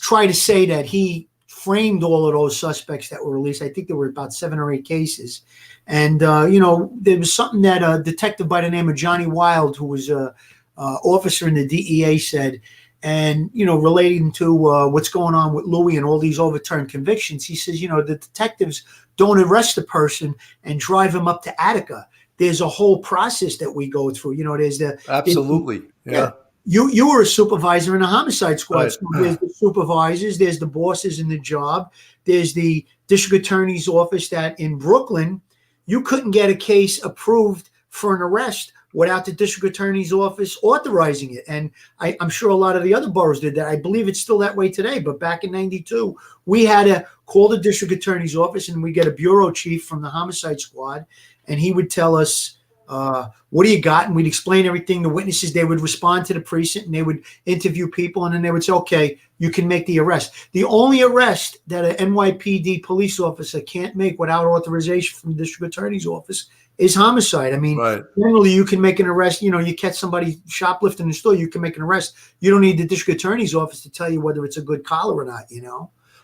try to say that he framed all of those suspects that were released. I think there were about 7 or 8 cases, and there was something that a detective by the name of Johnny Wild, who was a officer in the DEA, said, and relating to what's going on with Louis and all these overturned convictions. He says, the detectives don't arrest a person and drive him up to Attica. There's a whole process that we go through. There's absolutely. Yeah. You were a supervisor in a homicide squad. Right. So there's the supervisors, there's the bosses in the job, there's the district attorney's office that in Brooklyn, you couldn't get a case approved for an arrest without the district attorney's office authorizing it. And I'm sure a lot of the other boroughs did that. I believe it's still that way today. But back in 92, we had to call the district attorney's office, and we get a bureau chief from the homicide squad, and he would tell us, what do you got? And we'd explain everything. The witnesses, they would respond to the precinct, and they would interview people, and then they would say, okay, you can make the arrest. The only arrest that an NYPD police officer can't make without authorization from the district attorney's office is homicide. I mean, Generally you can make an arrest. You catch somebody shoplifting in the store, you can make an arrest. You don't need the district attorney's office to tell you whether it's a good collar or not,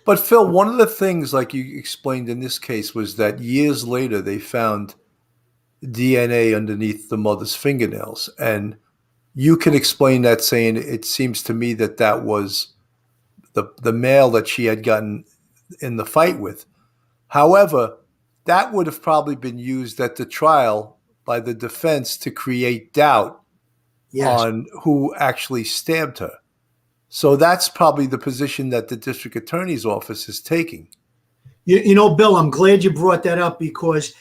But Phil, one of the things, like you explained in this case, was that years later they found DNA underneath the mother's fingernails. And you can explain that, saying it seems to me that was the male that she had gotten in the fight with. However, that would have probably been used at the trial by the defense to create doubt on who actually stabbed her. So that's probably the position that the district attorney's office is taking. Bill, I'm glad you brought that up, because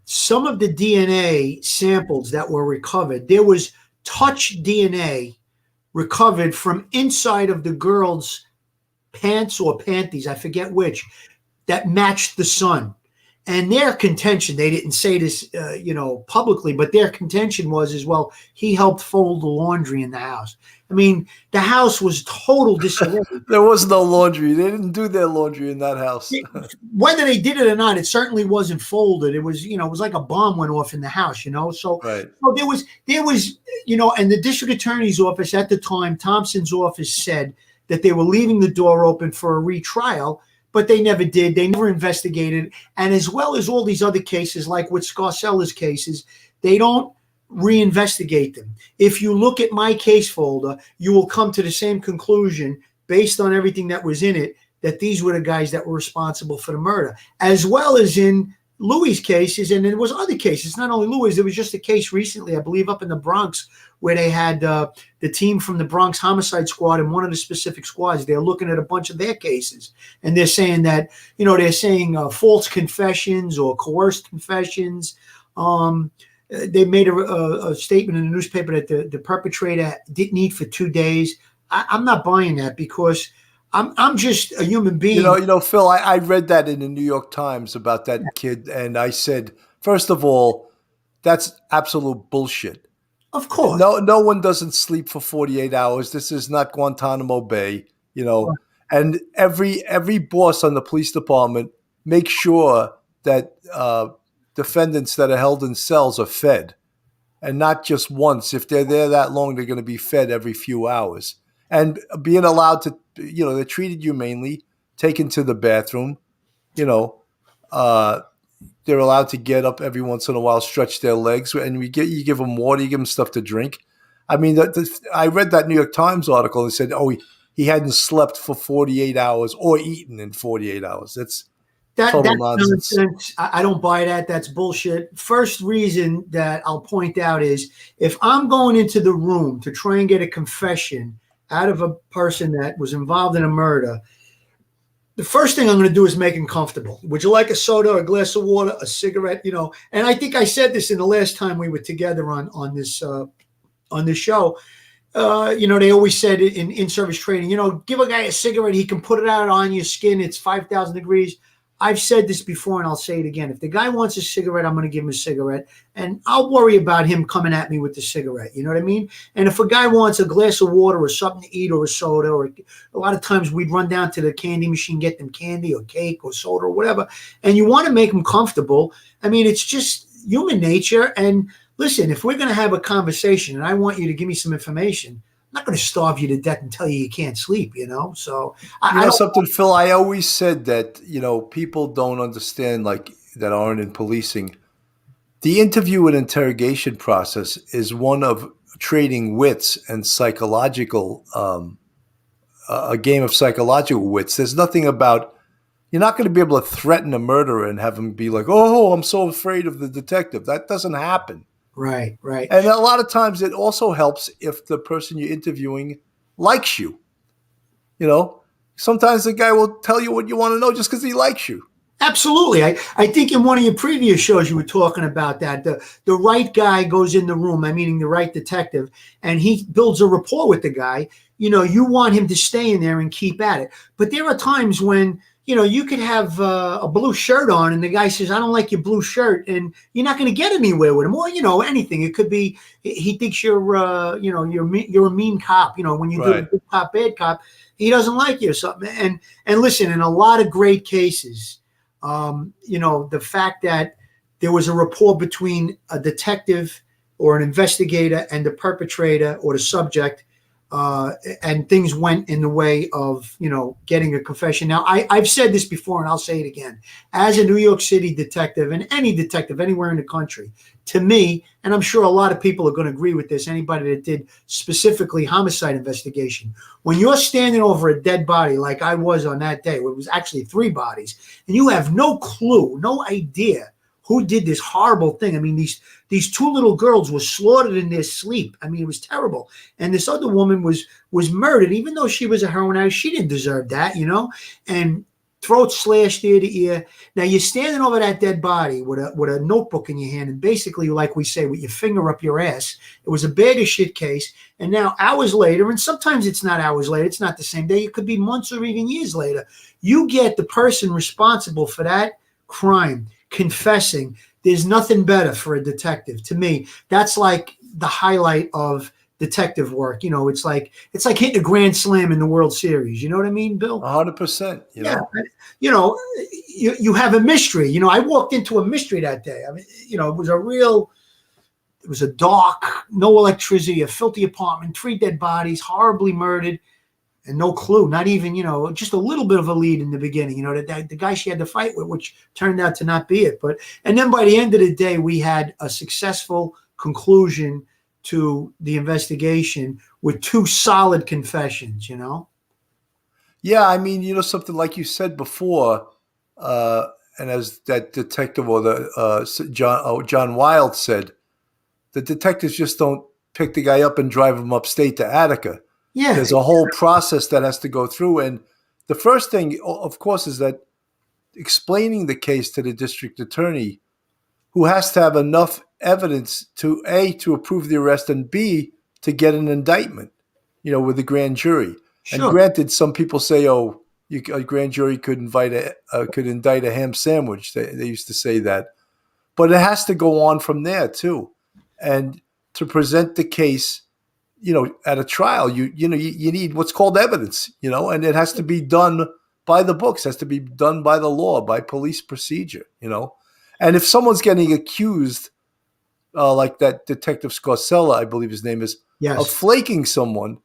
some of the DNA samples that were recovered, there was touch DNA recovered from inside of the girl's pants or panties, I forget which, that matched the son. And their contention, they didn't say this, publicly, but their contention was as well, he helped fold the laundry in the house. I mean, the house was total disarray. There was no laundry. They didn't do their laundry in that house. Whether they did it or not, it certainly wasn't folded. It was, it was like a bomb went off in the house, So, Right. so there was, and the district attorney's office at the time, Thompson's office said that they were leaving the door open for a retrial, but they never did. They never investigated. And as well as all these other cases, like with Scarcella's cases, they don't reinvestigate them. If you look at my case folder, you will come to the same conclusion based on everything that was in it, that these were the guys that were responsible for the murder, as well as in Louis' cases. And there was other cases, not only Louis. There was just a case recently, I believe, up in the Bronx, where they had the team from the Bronx Homicide Squad and one of the specific squads. They're looking at a bunch of their cases, and they're saying that, they're saying false confessions or coerced confessions. They made a statement in the newspaper that the perpetrator didn't eat for 2 days. I'm not buying that, because I'm just a human being. Phil, I read that in the New York Times about that kid, and I said, first of all, that's absolute bullshit. Of course. No one doesn't sleep for 48 hours. This is not Guantanamo Bay, And every boss on the police department makes sure that defendants that are held in cells are fed, and not just once. If they're there that long, they're going to be fed every few hours. And being allowed to, they're treated humanely, taken to the bathroom, they're allowed to get up every once in a while, stretch their legs, and you give them water, you give them stuff to drink. I mean, I read that New York Times article and said, he hadn't slept for 48 hours or eaten in 48 hours. That's total nonsense. I don't buy that. That's bullshit. First reason that I'll point out is, if I'm going into the room to try and get a confession out of a person that was involved in a murder, the first thing I'm going to do is make him comfortable. Would you like a soda, a glass of water, a cigarette? And I think I said this in the last time we were together on this show. They always said in service training, give a guy a cigarette, he can put it out on your skin. It's 5,000 degrees. I've said this before, and I'll say it again. If the guy wants a cigarette, I'm going to give him a cigarette, and I'll worry about him coming at me with the cigarette. You know what I mean? And if a guy wants a glass of water or something to eat or a soda, or a lot of times we'd run down to the candy machine, get them candy or cake or soda or whatever, and you want to make them comfortable. I mean, it's just human nature. And listen, if we're going to have a conversation and I want you to give me some information, I'm not going to starve you to death and tell you can't sleep, So something, Phil, I always said that, people don't understand, like, that aren't in policing. The interview and interrogation process is one of trading wits and psychological, a game of psychological wits. There's nothing about, you're not going to be able to threaten a murderer and have him be like, oh, I'm so afraid of the detective. That doesn't happen. Right. And a lot of times it also helps if the person you're interviewing likes you. Sometimes the guy will tell you what you want to know just because he likes you. Absolutely. I think in one of your previous shows you were talking about that. The right guy goes in the room, meaning the right detective, and he builds a rapport with the guy. You want him to stay in there and keep at it. But there are times when, you could have a blue shirt on and the guy says, I don't like your blue shirt, and you're not going to get anywhere with him, or, anything. It could be, he thinks you're a mean cop, when you do a good cop, bad cop, he doesn't like you or something. And listen, in a lot of great cases, the fact that there was a rapport between a detective or an investigator and the perpetrator or the subject, and things went in the way of, getting a confession. Now, I've said this before, and I'll say it again. As a New York City detective, and any detective anywhere in the country, to me, and I'm sure a lot of people are going to agree with this, anybody that did specifically homicide investigation, when you're standing over a dead body like I was on that day, where it was actually 3 bodies, and you have no clue, no idea who did this horrible thing. I mean, these 2 little girls were slaughtered in their sleep. I mean, it was terrible. And this other woman was murdered, even though she was a heroin addict. She didn't deserve that, and throat slashed ear to ear. Now you're standing over that dead body with a notebook in your hand, and basically, like we say, with your finger up your ass. It was a bag of shit case. And now hours later, and sometimes it's not hours later, it's not the same day, it could be months or even years later, you get the person responsible for that crime confessing. There's nothing better for a detective. To me, that's like the highlight of detective work. It's like hitting a grand slam in the World Series. You know what I mean, Bill? 100%. Yeah. You have a mystery. I walked into a mystery that day. I mean, it was a dark, no electricity, a filthy apartment, 3 dead bodies, horribly murdered, and no clue, not even, just a little bit of a lead in the beginning, the guy she had to fight with, which turned out to not be it. And then by the end of the day, we had a successful conclusion to the investigation with 2 solid confessions. Yeah, I mean, something like you said before, and as that detective or the John Wilde said, the detectives just don't pick the guy up and drive him upstate to Attica. Yeah. There's a whole process that has to go through. And the first thing, of course, is that explaining the case to the district attorney, who has to have enough evidence to A, to approve the arrest, and B, to get an indictment, with the grand jury. Sure. And granted, some people say, a grand jury could indict a ham sandwich. They used to say that. But it has to go on from there, too. And to present the case, at a trial, you need what's called evidence, and it has to be done by the books, has to be done by the law, by police procedure, And if someone's getting accused, like that Detective Scarcella, I believe his name is, yes, of flaking someone,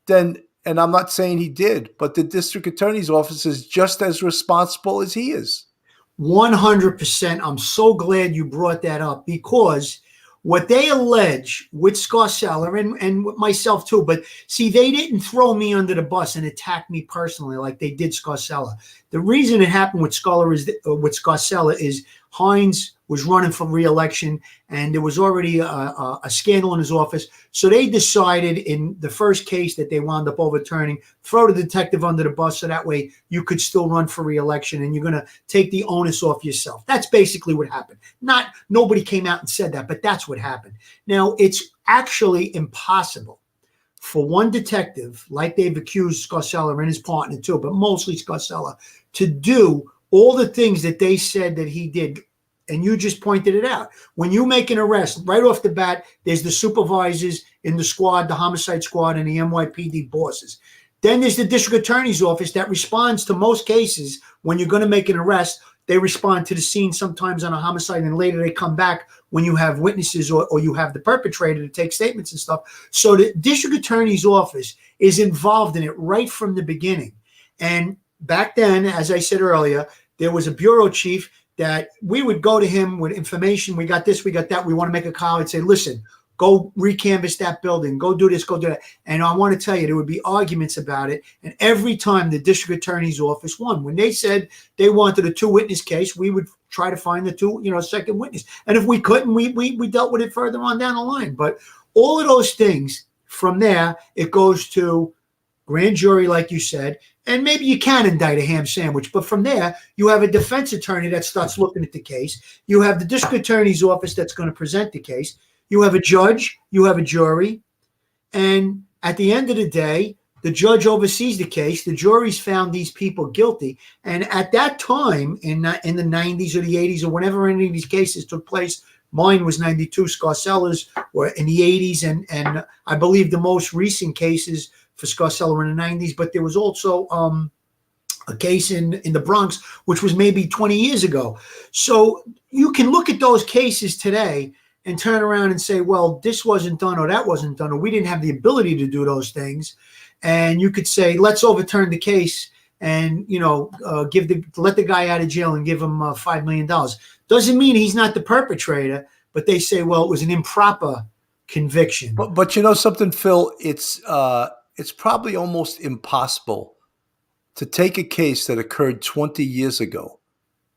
then, and I'm not saying he did, but the district attorney's office is just as responsible as he is. 100%. I'm so glad you brought that up, because what they allege with Scarcella and with myself too, but see, they didn't throw me under the bus and attack me personally like they did Scarcella. The reason it happened with Scarcella is Hines was running for re-election, and there was already a scandal in his office. So they decided in the first case that they wound up overturning, throw the detective under the bus so that way you could still run for re-election and you're going to take the onus off yourself. That's basically what happened. Nobody came out and said that, but that's what happened. Now, it's actually impossible for one detective, like they've accused Scarcella and his partner too, but mostly Scarcella, to do all the things that they said that he did. And you just pointed it out. When you make an arrest, right off the bat, there's the supervisors in the squad, the homicide squad, and the NYPD bosses. Then there's the district attorney's office that responds to most cases. When you're going to make an arrest, they respond to the scene sometimes on a homicide, and later they come back when you have witnesses or you have the perpetrator to take statements and stuff. So the district attorney's office is involved in it right from the beginning. And back then, as I said earlier, there was a bureau chief that we would go to him with information. We got this, we got that. We want to make a call. I'd say, listen, go recanvass that building. Go do this, go do that. And I want to tell you, there would be arguments about it. And every time the district attorney's office won. When they said they wanted a 2-witness case, we would try to find the second witness. And if we couldn't, we dealt with it further on down the line. But all of those things, from there, it goes to grand jury, like you said, and maybe you can indict a ham sandwich. But from there, you have a defense attorney that starts looking at the case. You have the district attorney's office that's going to present the case. You have a judge. You have a jury. And at the end of the day, the judge oversees the case. The jury's found these people guilty. And at that time, in the 90s or the 80s or whenever any of these cases took place, mine was 92, Scarcella's were in the 80s. And I believe the most recent cases for Scarcella in the 90s, but there was also a case in the Bronx, which was maybe 20 years ago. So you can look at those cases today and turn around and say, well, this wasn't done or that wasn't done, or we didn't have the ability to do those things. And you could say, let's overturn the case and, let the guy out of jail and give him $5 million. Doesn't mean he's not the perpetrator, but they say, well, it was an improper conviction. But you know something, Phil, it's probably almost impossible to take a case that occurred 20 years ago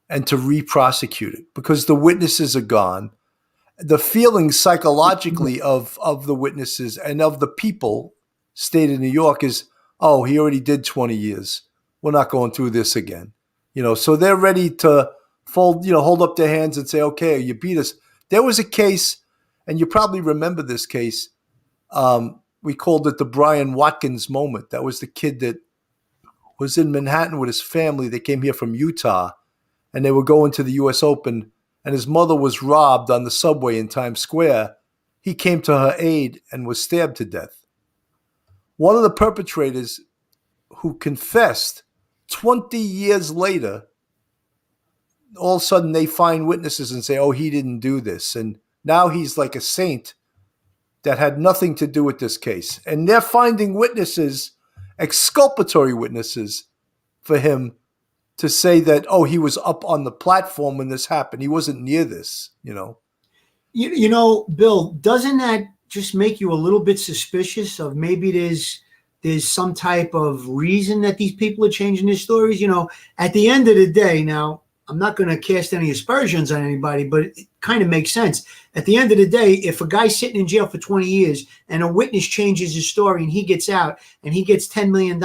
and to re-prosecute it because the witnesses are gone. The feeling psychologically of the witnesses and of the people, state of New York, is, oh, he already did 20 years. We're not going through this again. So they're ready to hold up their hands and say, okay, you beat us. There was a case, and you probably remember this case. We called it the Brian Watkins moment. That was the kid that was in Manhattan with his family. They came here from Utah, and they were going to the U.S. Open and his mother was robbed on the subway in Times Square, he came to her aid and was stabbed to death. One of the perpetrators who confessed 20 years later, all of a sudden they find witnesses and say, oh, he didn't do this. And now he's like a saint that had nothing to do with this case. And they're finding witnesses, exculpatory witnesses, for him to say that, oh, he was up on the platform when this happened. He wasn't near this, you know. You know, Bill, doesn't that just make you a little bit suspicious of maybe there's some type of reason that these people are changing their stories? You know, at the end of the day, now, I'm not going to cast any aspersions on anybody, but it kind of makes sense. At the end of the day, if a guy's sitting in jail for 20 years and a witness changes his story and he gets out and he gets $10 million,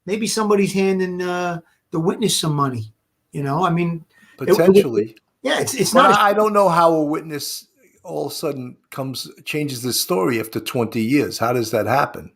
maybe somebody's handing the witness some money. You know, I mean, potentially. It's but not. I don't know how a witness all of a sudden changes the story after 20 years. How does that happen?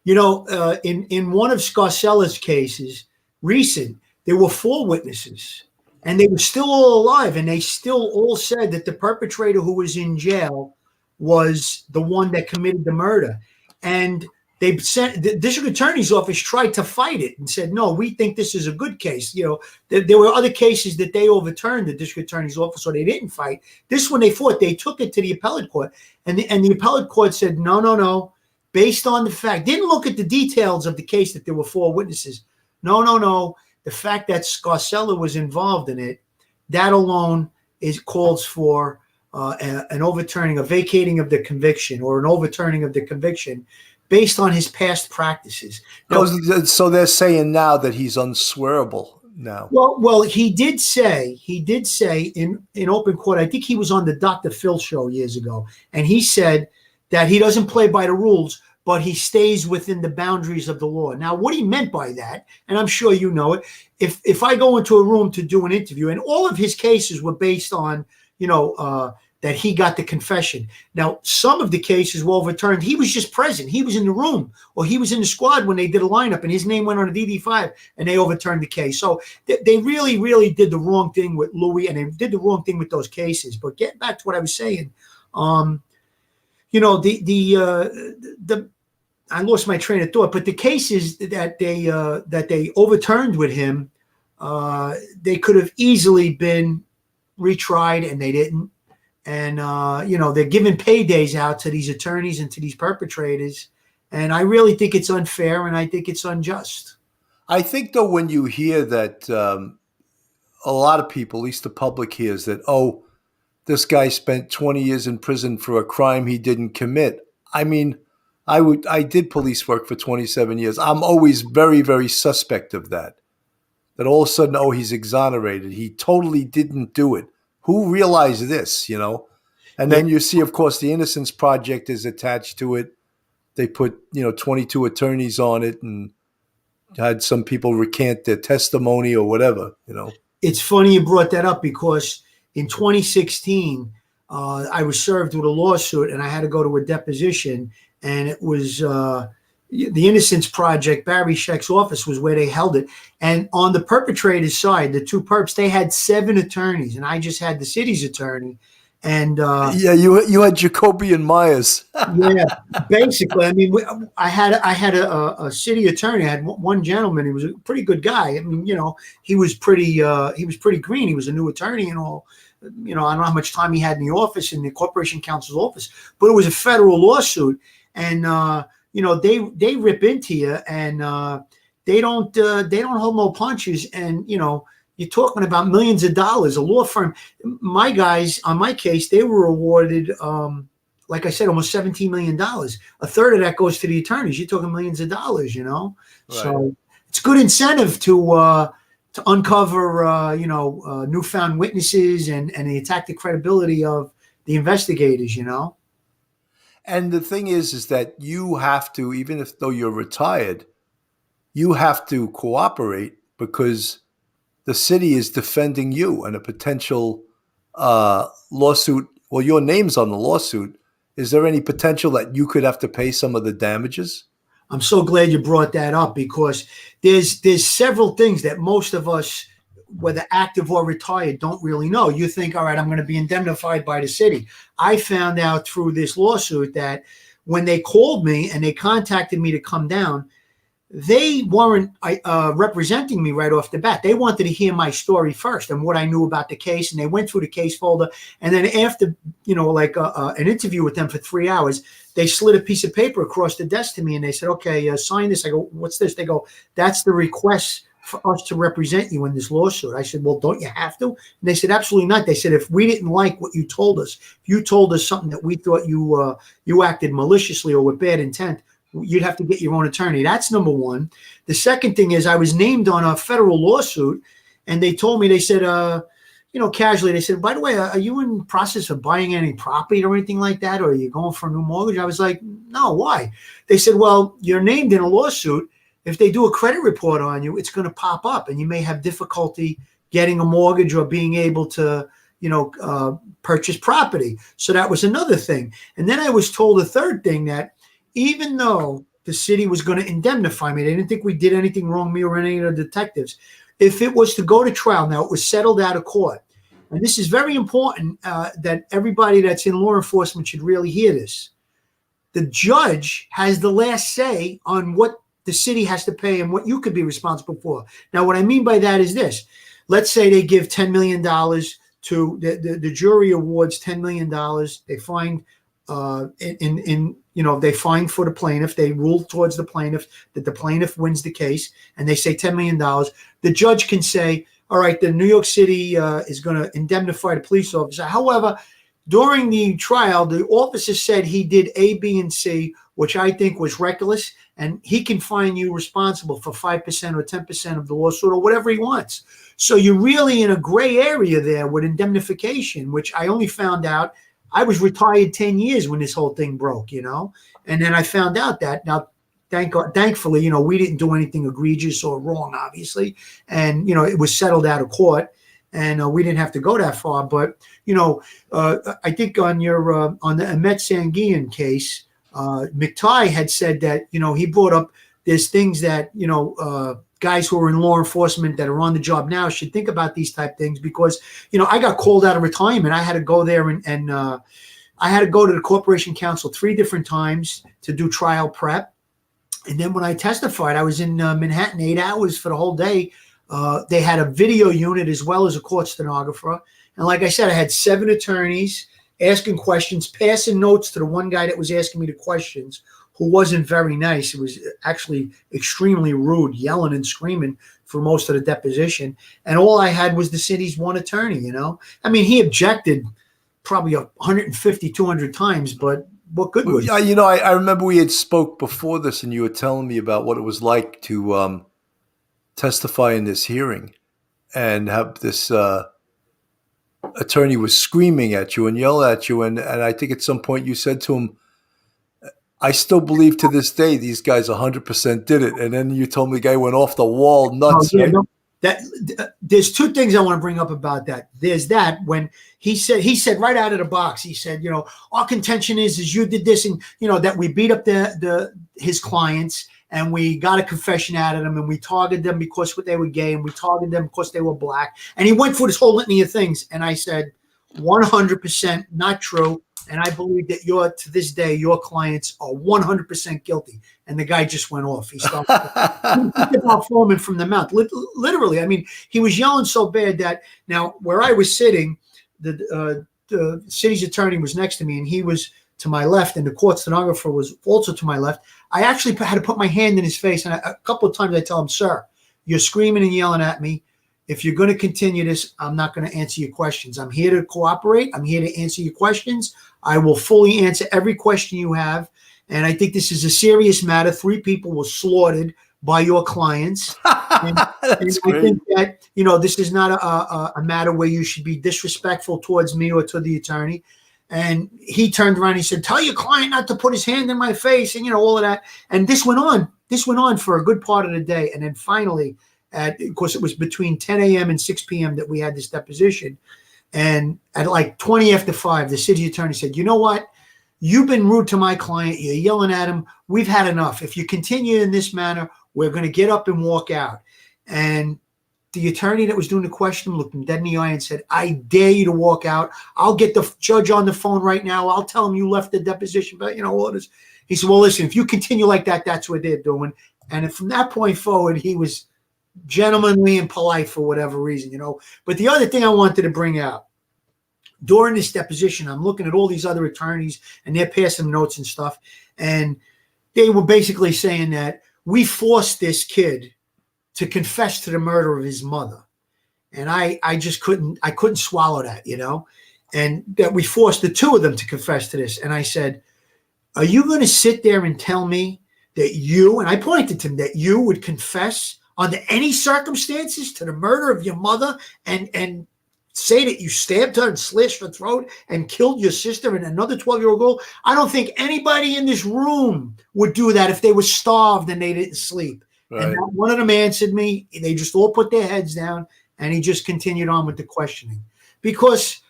You know, in one of Scarcella's cases, recent, there were 4 witnesses, and they were still all alive, and they still all said that the perpetrator who was in jail was the one that committed the murder. And they sent the district attorney's office tried to fight it and said, no, we think this is a good case. You know, there were other cases that they overturned the district attorney's office, or they didn't fight. This one they fought. They took it to the appellate court, and the appellate court said, no. Based on the fact, didn't look at the details of the case that there were 4 witnesses. No. The fact that Scarcella was involved in it, that alone calls for an overturning, a vacating of the conviction, or an overturning of the conviction based on his past practices. Now, so they're saying now that he's unswearable now. Well, he did say in open court, I think he was on the Dr. Phil show years ago, and he said that he doesn't play by the rules, but he stays within the boundaries of the law. Now, what he meant by that, and I'm sure you know it, if I go into a room to do an interview, and all of his cases were based on, that he got the confession. Now, some of the cases were overturned. He was just present. He was in the room, or he was in the squad when they did a lineup, and his name went on a DD5, and they overturned the case. So they really, really did the wrong thing with Louis, and they did the wrong thing with those cases. But getting back to what I was saying, I lost my train of thought, but the cases that they overturned with him, they could have easily been retried, and they didn't. And they're giving paydays out to these attorneys and to these perpetrators, and I really think it's unfair, and I think it's unjust. I think, though, when you hear that, a lot of people, at least the public, hears that, oh, this guy spent 20 years in prison for a crime he didn't commit. I mean, I did police work for 27 years. I'm always very, very suspect of that. That all of a sudden, oh, he's exonerated. He totally didn't do it. Who realized this, And then you see, of course, the Innocence Project is attached to it. They put, 22 attorneys on it and had some people recant their testimony or whatever, It's funny you brought that up, because in 2016, I was served with a lawsuit, and I had to go to a deposition, and it was the Innocence Project, Barry Scheck's office was where they held it. And on the perpetrator's side, the 2 perps, they had 7 attorneys, and I just had the city's attorney. And you had Jacoby and Myers. Yeah, basically. I mean, I had a city attorney. I had one gentleman. He was a pretty good guy. I mean, he was pretty green. He was a new attorney and all. I don't know how much time he had in the office, in the corporation counsel's office, but it was a federal lawsuit, and they rip into you, and they don't hold no punches, and you're talking about millions of dollars. A law firm, my guys on my case, they were awarded, like I said, almost $17 million. A third of that goes to the attorneys. You're talking millions of dollars, Right. So it's good incentive to uncover, newfound witnesses and they attack the credibility of the investigators, And the thing is that you have to, even though you're retired, you have to cooperate, because the city is defending you and a potential lawsuit. Well, your name's on the lawsuit. Is there any potential that you could have to pay some of the damages? I'm so glad you brought that up, because there's several things that most of us whether active or retired, don't really know. You think, all right, I'm going to be indemnified by the city. I found out through this lawsuit that when they called me and they contacted me to come down, they weren't representing me right off the bat. They wanted to hear my story first and what I knew about the case. And they went through the case folder. And then after, an interview with them for 3 hours, they slid a piece of paper across the desk to me and they said, okay, sign this. I go, what's this? They go, that's the request for us to represent you in this lawsuit. I said, well, don't you have to? And they said, absolutely not. They said, if we didn't like what you told us, if you told us something that we thought you acted maliciously or with bad intent, you'd have to get your own attorney. That's number one. The second thing is I was named on a federal lawsuit, and they told me, they said, casually, they said, by the way, are you in the process of buying any property or anything like that? Or are you going for a new mortgage? I was like, no, why? They said, well, you're named in a lawsuit. If they do a credit report on you, it's going to pop up and you may have difficulty getting a mortgage or being able to, purchase property. So that was another thing. And then I was told a third thing, that even though the city was going to indemnify me, they didn't think we did anything wrong, me or any of the detectives. If it was to go to trial, now it was settled out of court. And this is very important that everybody that's in law enforcement should really hear this. The judge has the last say on what the city has to pay and what you could be responsible for. Now, what I mean by that is this. Let's say they give $10 million to the jury awards $10 million. They find they find for the plaintiff, they rule towards the plaintiff that the plaintiff wins the case, and they say $10 million. The judge can say, all right, the New York City is going to indemnify the police officer. However, during the trial, the officer said he did A, B, and C, which I think was reckless, and he can find you responsible for 5% or 10% of the lawsuit or whatever he wants. So you're really in a gray area there with indemnification, which I only found out. I was retired 10 years when this whole thing broke, and then I found out that. Now, thankfully, we didn't do anything egregious or wrong, obviously. And, it was settled out of court and we didn't have to go that far. But, I think on the Ahmet Sangian case, McTighe had said that, he brought up there's things that, guys who are in law enforcement that are on the job now should think about these type things because, I got called out of retirement. I had to go there and I had to go to the Corporation Council 3 different times to do trial prep. And then when I testified, I was in Manhattan 8 hours for the whole day. They had a video unit as well as a court stenographer. And like I said, I had 7 attorneys asking questions, passing notes to the one guy that was asking me the questions, who wasn't very nice. It was actually extremely rude, yelling and screaming for most of the deposition. And all I had was the city's one attorney, I mean, he objected probably 150, 200 times, but what good was it? I remember we had spoke before this and you were telling me about what it was like to testify in this hearing and have this attorney was screaming at you and yelling at you. And I think at some point you said to him, I still believe to this day these guys 100% did it. And then you told me the guy went off the wall nuts. Oh, yeah, right? no, there's 2 things I want to bring up about that. There's that when he said right out of the box, he said, our contention is you did this and, that we beat up his clients and we got a confession out of them and we targeted them because they were gay and we targeted them because they were black. And he went through this whole litany of things. And I said, 100% not true. And I believe that to this day, your clients are 100% guilty. And the guy just went off. He started foaming from the mouth. Literally, I mean, he was yelling so bad that now where I was sitting, the city's attorney was next to me and he was to my left and the court stenographer was also to my left. I actually had to put my hand in his face. And a couple of times I tell him, sir, you're screaming and yelling at me. If you're going to continue this, I'm not going to answer your questions. I'm here to cooperate. I'm here to answer your questions. I will fully answer every question you have. And I think this is a serious matter. 3 people were slaughtered by your clients. And I think that, this is not a matter where you should be disrespectful towards me or to the attorney. And he turned around and he said, tell your client not to put his hand in my face and, all of that. And this went on. This went on for a good part of the day. And then finally, of course, it was between 10 a.m. and 6 p.m. that we had this deposition. And at like 20 after 5, the city attorney said, you know what? You've been rude to my client. You're yelling at him. We've had enough. If you continue in this manner, we're going to get up and walk out. And the attorney that was doing the question looked him dead in the eye and said, I dare you to walk out. I'll get the judge on the phone right now. I'll tell him you left the deposition, but all this. He said, well, listen, if you continue like that, that's what they're doing. And from that point forward, he was gentlemanly and polite for whatever reason, But the other thing I wanted to bring out, during this deposition, I'm looking at all these other attorneys and they're passing notes and stuff. And they were basically saying that we forced this kid to confess to the murder of his mother. And I just couldn't swallow that, and that we forced the two of them to confess to this. And I said, are you going to sit there and tell me that you, and I pointed to him, that you would confess under any circumstances to the murder of your mother and say that you stabbed her and slashed her throat and killed your sister and another 12-year-old girl? I don't think anybody in this room would do that if they were starved and they didn't sleep. Right. And not one of them answered me. They just all put their heads down, and he just continued on with the questioning. Because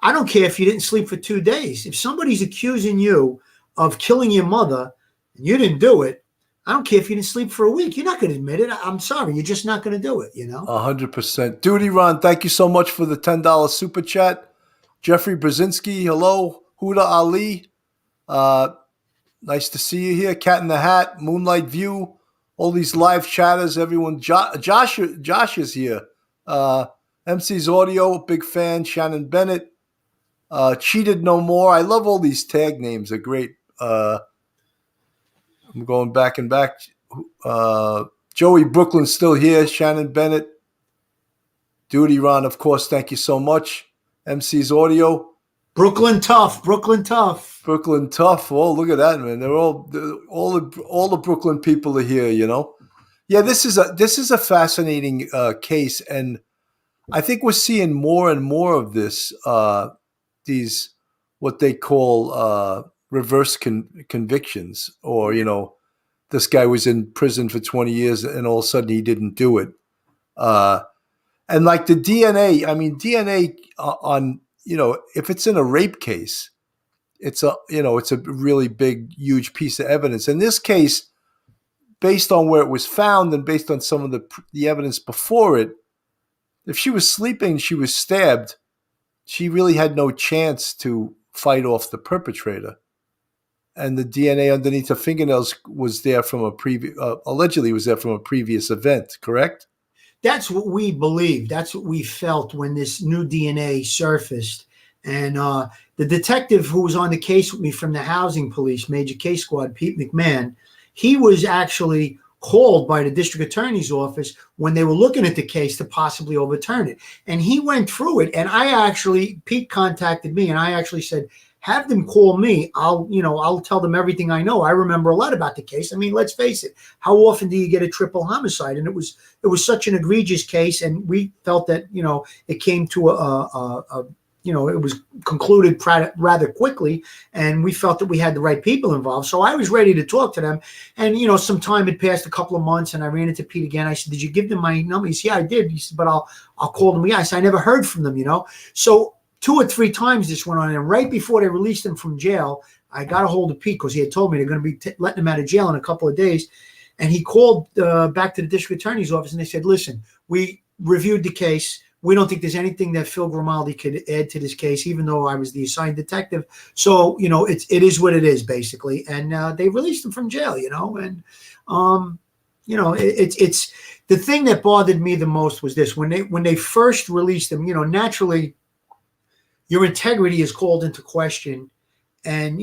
I don't care if you didn't sleep for 2 days. If somebody's accusing you of killing your mother and you didn't do it, I don't care if you didn't sleep for a week. You're not going to admit it. I'm sorry. You're just not going to do it, 100%. Duty Ron, thank you so much for the $10 super chat. Jeffrey Brzezinski, hello. Huda Ali, nice to see you here. Cat in the Hat, Moonlight View, all these live chatters, everyone. Josh is here. MC's Audio, big fan. Shannon Bennett. Cheated No More. I love all these tag names. They're great. I'm going back and back. Joey Brooklyn's still here. Shannon Bennett. Duty Ron, of course. Thank you so much. MC's Audio. Brooklyn Tough. Brooklyn Tough. Brooklyn Tough. Oh, look at that, man. They're all the Brooklyn people are here, Yeah, this is a fascinating case, and I think we're seeing more and more of this. These what they call reverse convictions, or this guy was in prison for 20 years and all of a sudden he didn't do it. And like the DNA, I mean DNA on if it's in a rape case, it's a really big, huge piece of evidence. In this case, based on where it was found and based on some of the evidence before it, if she was sleeping, she was stabbed, she really had no chance to fight off the perpetrator. And the DNA underneath her fingernails was there from allegedly was there from a previous event, correct? That's what we believed. That's what we felt when this new DNA surfaced. And the detective who was on the case with me from the housing police, Major Case Squad, Pete McMahon, he was actually called by the district attorney's office when they were looking at the case to possibly overturn it. And he went through it. And Pete contacted me and I actually said, have them call me. I'll tell them everything I know. I remember a lot about the case. I mean, let's face it. How often do you get a triple homicide? And it was such an egregious case. And we felt that, it came to it was concluded rather quickly, and we felt that we had the right people involved. So I was ready to talk to them. And, some time had passed, a couple of months, and I ran into Pete again. I said, did you give them my number? He said, yeah, I did. He said, but I'll call them again. I said, I never heard from them, So 2 or 3 times this went on. And right before they released him from jail, I got a hold of Pete because he had told me they're going to be letting him out of jail in a couple of days. And he called back to the district attorney's office, and they said, listen, we reviewed the case. We don't think there's anything that Phil Grimaldi could add to this case, even though I was the assigned detective. So, it is what it is, basically. And they released him from jail, and, it's the thing that bothered me the most was this. When they first released him, naturally, your integrity is called into question. And,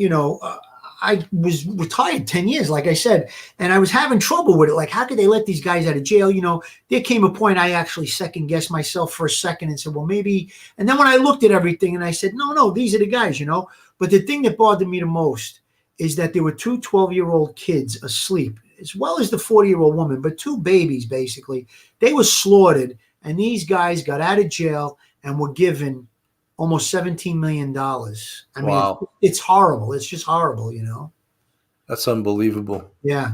I was retired 10 years, like I said, and I was having trouble with it. Like, how could they let these guys out of jail? There came a point I actually second guessed myself for a second and said, well, maybe. And then when I looked at everything and I said, no, these are the guys, But the thing that bothered me the most is that there were 2 12-year-old kids asleep, as well as the 40-year-old woman, but 2 babies, basically. They were slaughtered, and these guys got out of jail and were given almost $17 million. I mean, wow. It's horrible. It's just horrible, That's unbelievable. Yeah.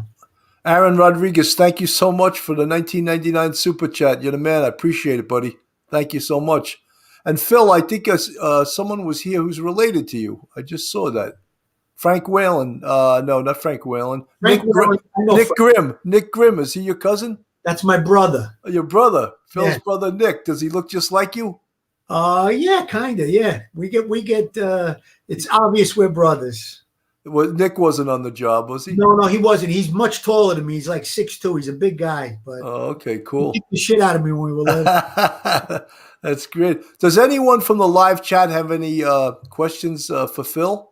Aaron Rodriguez, thank you so much for the 1999 super chat. You're the man. I appreciate it, buddy. Thank you so much. And Phil, I think someone was here who's related to you. I just saw that. Frank Whalen. No, not Frank Whalen. Nick Grimm. Nick Grimm. Is he your cousin? That's my brother. Your brother, Phil's Yeah. brother Nick. Does he look just like you? Yeah, kind of. Yeah, we get. It's obvious we're brothers. Well, Nick wasn't on the job, was he? No, he wasn't. He's much taller than me. He's like 6'2". He's a big guy, but Oh, okay, he cool. kicked the shit out of me when we were little. That's great. Does anyone from the live chat have any questions for Phil?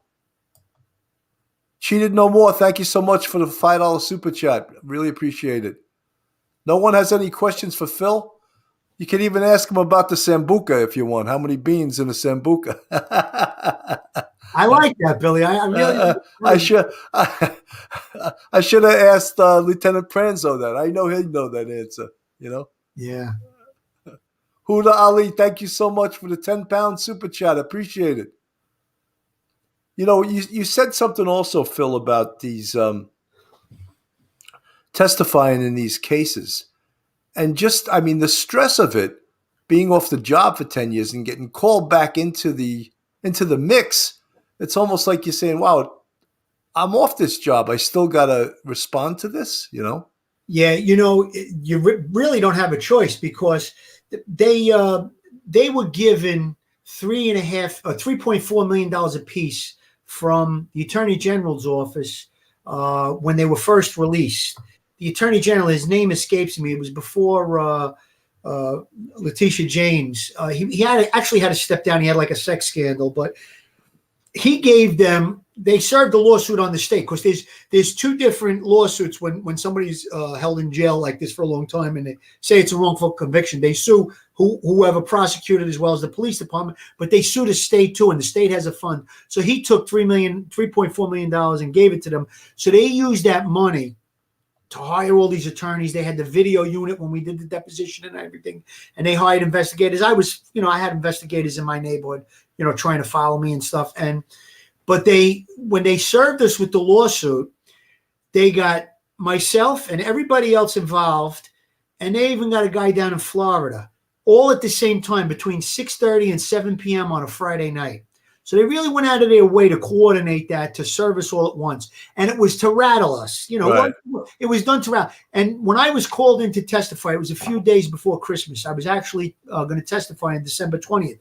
Cheated no more. Thank you so much for the $5 super chat. Really appreciate it. No one has any questions for Phil? You can even ask him about the sambuca if you want. How many beans in a sambuca? I like that, Billy. I really. I should I should have asked Lieutenant Pranzo that. I know he'd know that answer. You know. Yeah. Huda Ali, thank you so much for the 10-pound super chat. Appreciate it. You know, you said something also, Phil, about these testifying in these cases. And just, I mean, the stress of it, being off the job for 10 years and getting called back into the mix, it's almost like you're saying, wow, I'm off this job. I still got to respond to this, you know? Yeah, you really don't have a choice because they were given $3.4 million apiece from the Attorney General's office when they were first released. The Attorney General, his name escapes me. It was before Letitia James. He actually had to step down. He had like a sex scandal, but he gave them. They served a lawsuit on the state because there's two different lawsuits when somebody's held in jail like this for a long time and they say it's a wrongful conviction. They sue whoever prosecuted as well as the police department, but they sue the state too, and the state has a fund. So he took $3.4 million and gave it to them. So they used that money to hire all these attorneys. They had the video unit when we did the deposition and everything, and they hired investigators. I had investigators in my neighborhood, trying to follow me and stuff. But when they served us with the lawsuit, they got myself and everybody else involved, and they even got a guy down in Florida, all at the same time between 6:30 and 7 p.m. on a Friday night. So they really went out of their way to coordinate that, to serve us all at once. And it was to rattle us. Right. It was done to rattle. And when I was called in to testify, it was a few days before Christmas. I was actually going to testify on December 20th.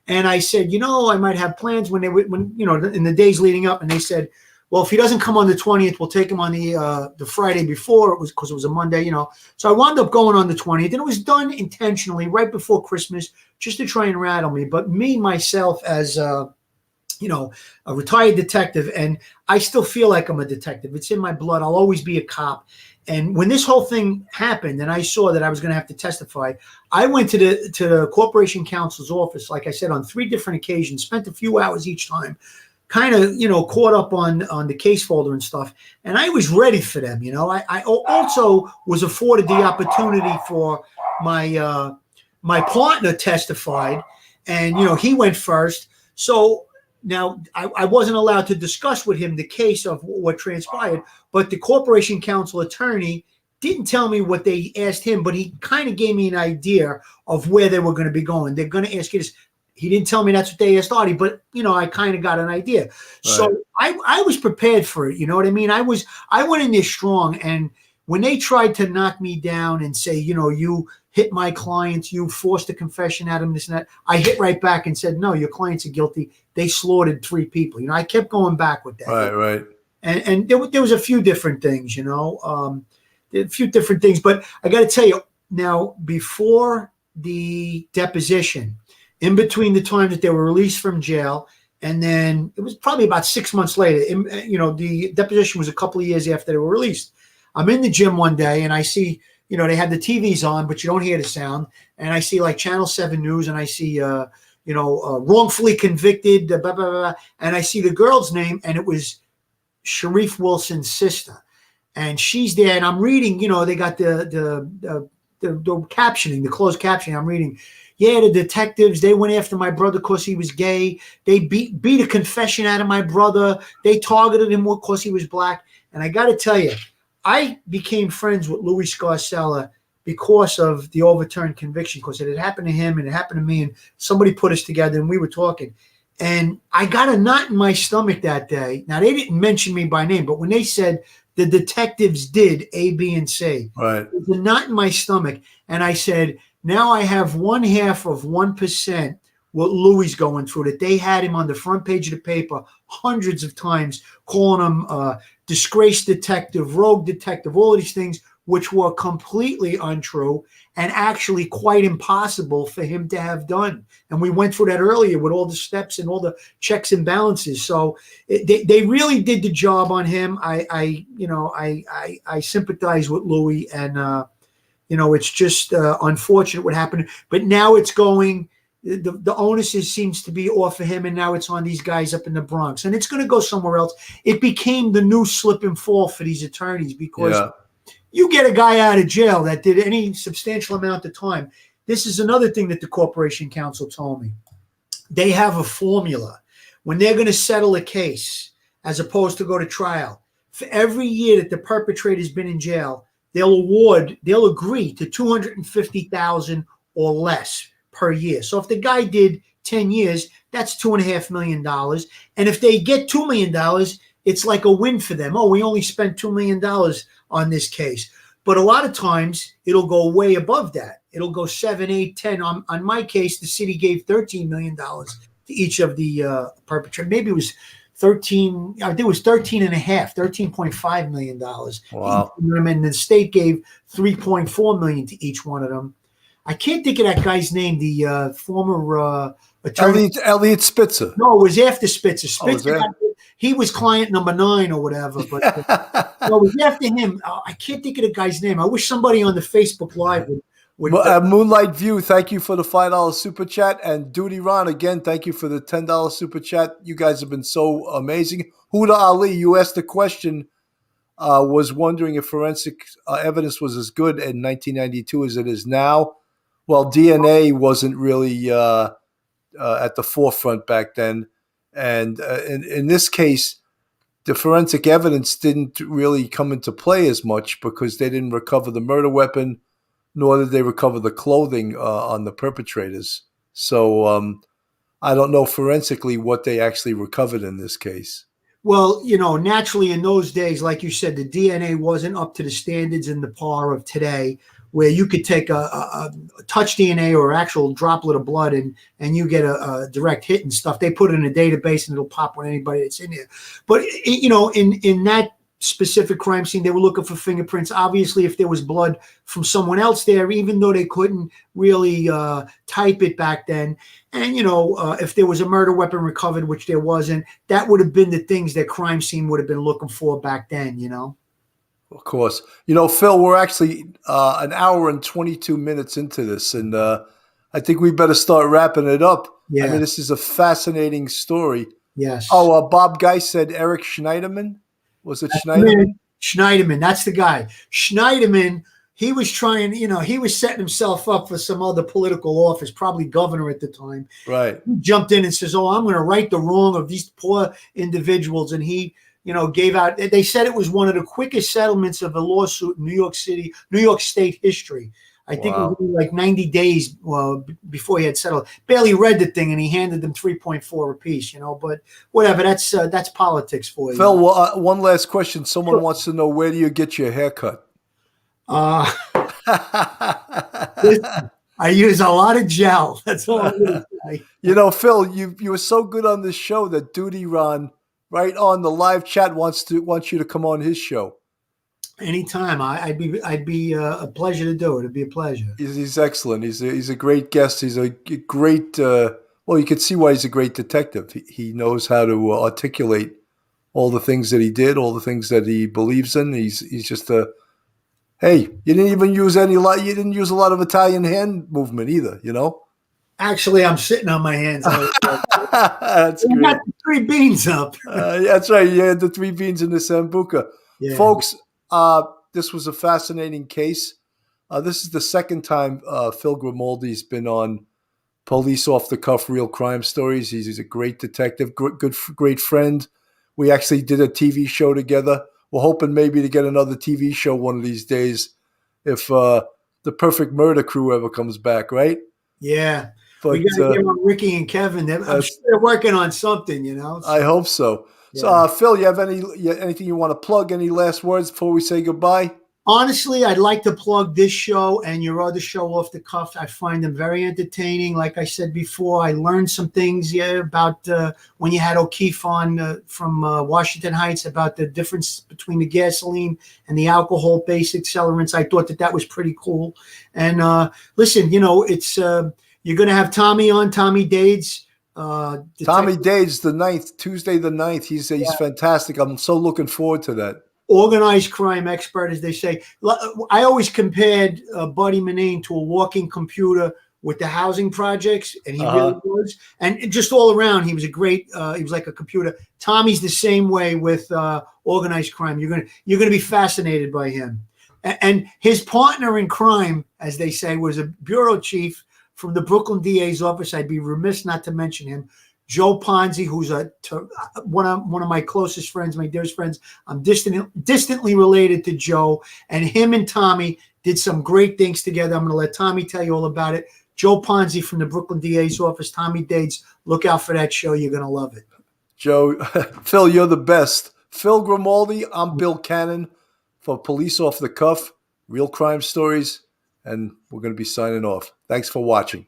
And I said, I might have plans when in the days leading up. And they said, well, if he doesn't come on the 20th, we'll take him on the Friday before. It was because it was a Monday, So I wound up going on the 20th, and it was done intentionally right before Christmas, just to try and rattle me. But myself, as a retired detective, and I still feel like I'm a detective. It's in my blood. I'll always be a cop. And when this whole thing happened and I saw that I was going to have to testify, I went to the Corporation Counsel's office, like I said, on 3 different occasions, spent a few hours each time, kind of, caught up on the case folder and stuff. And I was ready for them. I also was afforded the opportunity for my partner testified, and, he went first. So now, I wasn't allowed to discuss with him the case of what transpired, but the Corporation Counsel attorney didn't tell me what they asked him, but he kind of gave me an idea of where they were going to be going. They're going to ask you this. He didn't tell me that's what they asked Artie, but, I kind of got an idea. Right. So I was prepared for it. You know what I mean? I went in there strong, and when they tried to knock me down and say, you hit my clients, you forced a confession at them, this and that, I hit right back and said, no, your clients are guilty. They slaughtered 3 people. I kept going back with that. Right. And there was a few different things, a few different things. But I got to tell you, now, before the deposition, in between the time that they were released from jail, and then it was probably about 6 months later, the deposition was a couple of years after they were released. I'm in the gym one day, and I see, they had the TVs on, but you don't hear the sound. And I see like Channel 7 News, and I see, wrongfully convicted, blah, blah, blah, and I see the girl's name, and it was Sharif Wilson's sister. And she's there, and I'm reading, they got the captioning, the closed captioning. I'm reading, yeah, the detectives, they went after my brother because he was gay. They beat a confession out of my brother. They targeted him because he was black. And I got to tell you, I became friends with Louis Scarcella because of the overturned conviction, because it had happened to him and it happened to me, and somebody put us together and we were talking. And I got a knot in my stomach that day. Now, they didn't mention me by name, but when they said the detectives did A, B, and C. Right. It was a knot in my stomach. And I said, now I have 0.5% what Louis going through, that they had him on the front page of the paper hundreds of times, calling him disgraced detective, rogue detective, all of these things, which were completely untrue and actually quite impossible for him to have done. And we went through that earlier with all the steps and all the checks and balances. So they really did the job on him. I sympathize with Louis, and it's just unfortunate what happened. But now it's going. The onus seems to be off of him, and now it's on these guys up in the Bronx, and it's going to go somewhere else. It became the new slip and fall for these attorneys because you get a guy out of jail that did any substantial amount of time. This is another thing that the Corporation Counsel told me. They have a formula when they're going to settle a case, as opposed to go to trial. For every year that the perpetrator's been in jail, they'll agree to $250,000 or less per year. So if the guy did 10 years, that's $2.5 million. And if they get $2 million, it's like a win for them. Oh, we only spent $2 million on this case. But a lot of times it'll go way above that. It'll go 7, 8, 10. On my case, the city gave $13 million to each of the perpetrators. Maybe it was 13. I think it was 13 and a half, $13.5 million. Wow. And the state gave $3.4 million to each one of them. I can't think of that guy's name, the former attorney. Elliot Spitzer. No, it was after Spitzer. Spitzer, he was client number 9 or whatever. But no, it was after him. I can't think of the guy's name. I wish somebody on the Facebook Live would Moonlight View, thank you for the $5 super chat. And Duty Ron, again, thank you for the $10 super chat. You guys have been so amazing. Huda Ali, you asked the question, was wondering if forensic evidence was as good in 1992 as it is now. Well, DNA wasn't really at the forefront back then. And in this case, the forensic evidence didn't really come into play as much because they didn't recover the murder weapon, nor did they recover the clothing on the perpetrators. So I don't know forensically what they actually recovered in this case. Well, naturally in those days, like you said, the DNA wasn't up to the standards and the par of today, where you could take a touch DNA or actual droplet of blood and you get a direct hit and stuff. They put it in a database and it'll pop on anybody that's in there. But, in that specific crime scene, they were looking for fingerprints. Obviously, if there was blood from someone else there, even though they couldn't really type it back then, and, if there was a murder weapon recovered, which there wasn't, that would have been the things that crime scene would have been looking for back then, Of course. Phil, we're actually an hour and 22 minutes into this, and I think we better start wrapping it up. Yeah. I mean, this is a fascinating story. Yes. Oh, Bob Guy said Eric Schneiderman. Was it Schneiderman? Schneiderman, that's the guy. Schneiderman, he was trying, he was setting himself up for some other political office, probably governor at the time. Right. He jumped in and says, I'm going to right the wrong of these poor individuals. And he, gave out, they said it was one of the quickest settlements of a lawsuit in New York State history. I think it was like 90 days before he had settled. Barely read the thing, and he handed them 3.4 apiece, But whatever, that's politics for you. Phil, one last question. Someone wants to know, where do you get your haircut? Listen, I use a lot of gel. That's all I'm going to say. Phil, you were so good on this show that Duty Ron, right on the live chat, wants you to come on his show. Anytime. I'd be a pleasure to do it. It'd be a pleasure. He's excellent. He's a great guest. He's a great. Well, you can see why he's a great detective. He knows how to articulate all the things that he did, all the things that he believes in. He's just a. Hey, you didn't use a lot of Italian hand movement either. Actually, I'm sitting on my hands. That's great. Got the 3 beans up. That's right. You had the 3 beans in the Sambuca. Yeah. Folks, this was a fascinating case. This is the second time Phil Grimaldi's been on Police Off the Cuff Real Crime Stories. He's a great detective, great friend. We actually did a TV show together. We're hoping maybe to get another TV show one of these days if the Perfect Murder Crew ever comes back, right? Yeah. But, we got to get on Ricky and Kevin. I'm sure they're working on something, I hope so. So, Yeah. Phil, you have anything you want to plug? Any last words before we say goodbye? Honestly, I'd like to plug this show and your other show, Off the Cuff. I find them very entertaining. Like I said before, I learned some things about when you had O'Keefe on from Washington Heights about the difference between the gasoline and the alcohol-based accelerants. I thought that was pretty cool. And listen, it's you're going to have Tommy on, Tommy Dades. Tommy Dades, the 9th, Tuesday the 9th. He's fantastic. I'm so looking forward to that. Organized crime expert, as they say. I always compared Buddy Manane to a walking computer with the housing projects, and he really was. And just all around, he was a great. He was like a computer. Tommy's the same way with organized crime. You're gonna be fascinated by him. And his partner in crime, as they say, was a bureau chief from the Brooklyn DA's office. I'd be remiss not to mention him. Joe Ponzi, who's one of my closest friends, my dearest friends. I'm distantly related to Joe, and him and Tommy did some great things together. I'm going to let Tommy tell you all about it. Joe Ponzi from the Brooklyn DA's office, Tommy Dades. Look out for that show. You're going to love it. Joe, Phil, you're the best. Phil Grimaldi, I'm Bill Cannon for Police Off the Cuff, Real Crime Stories, and we're going to be signing off. Thanks for watching.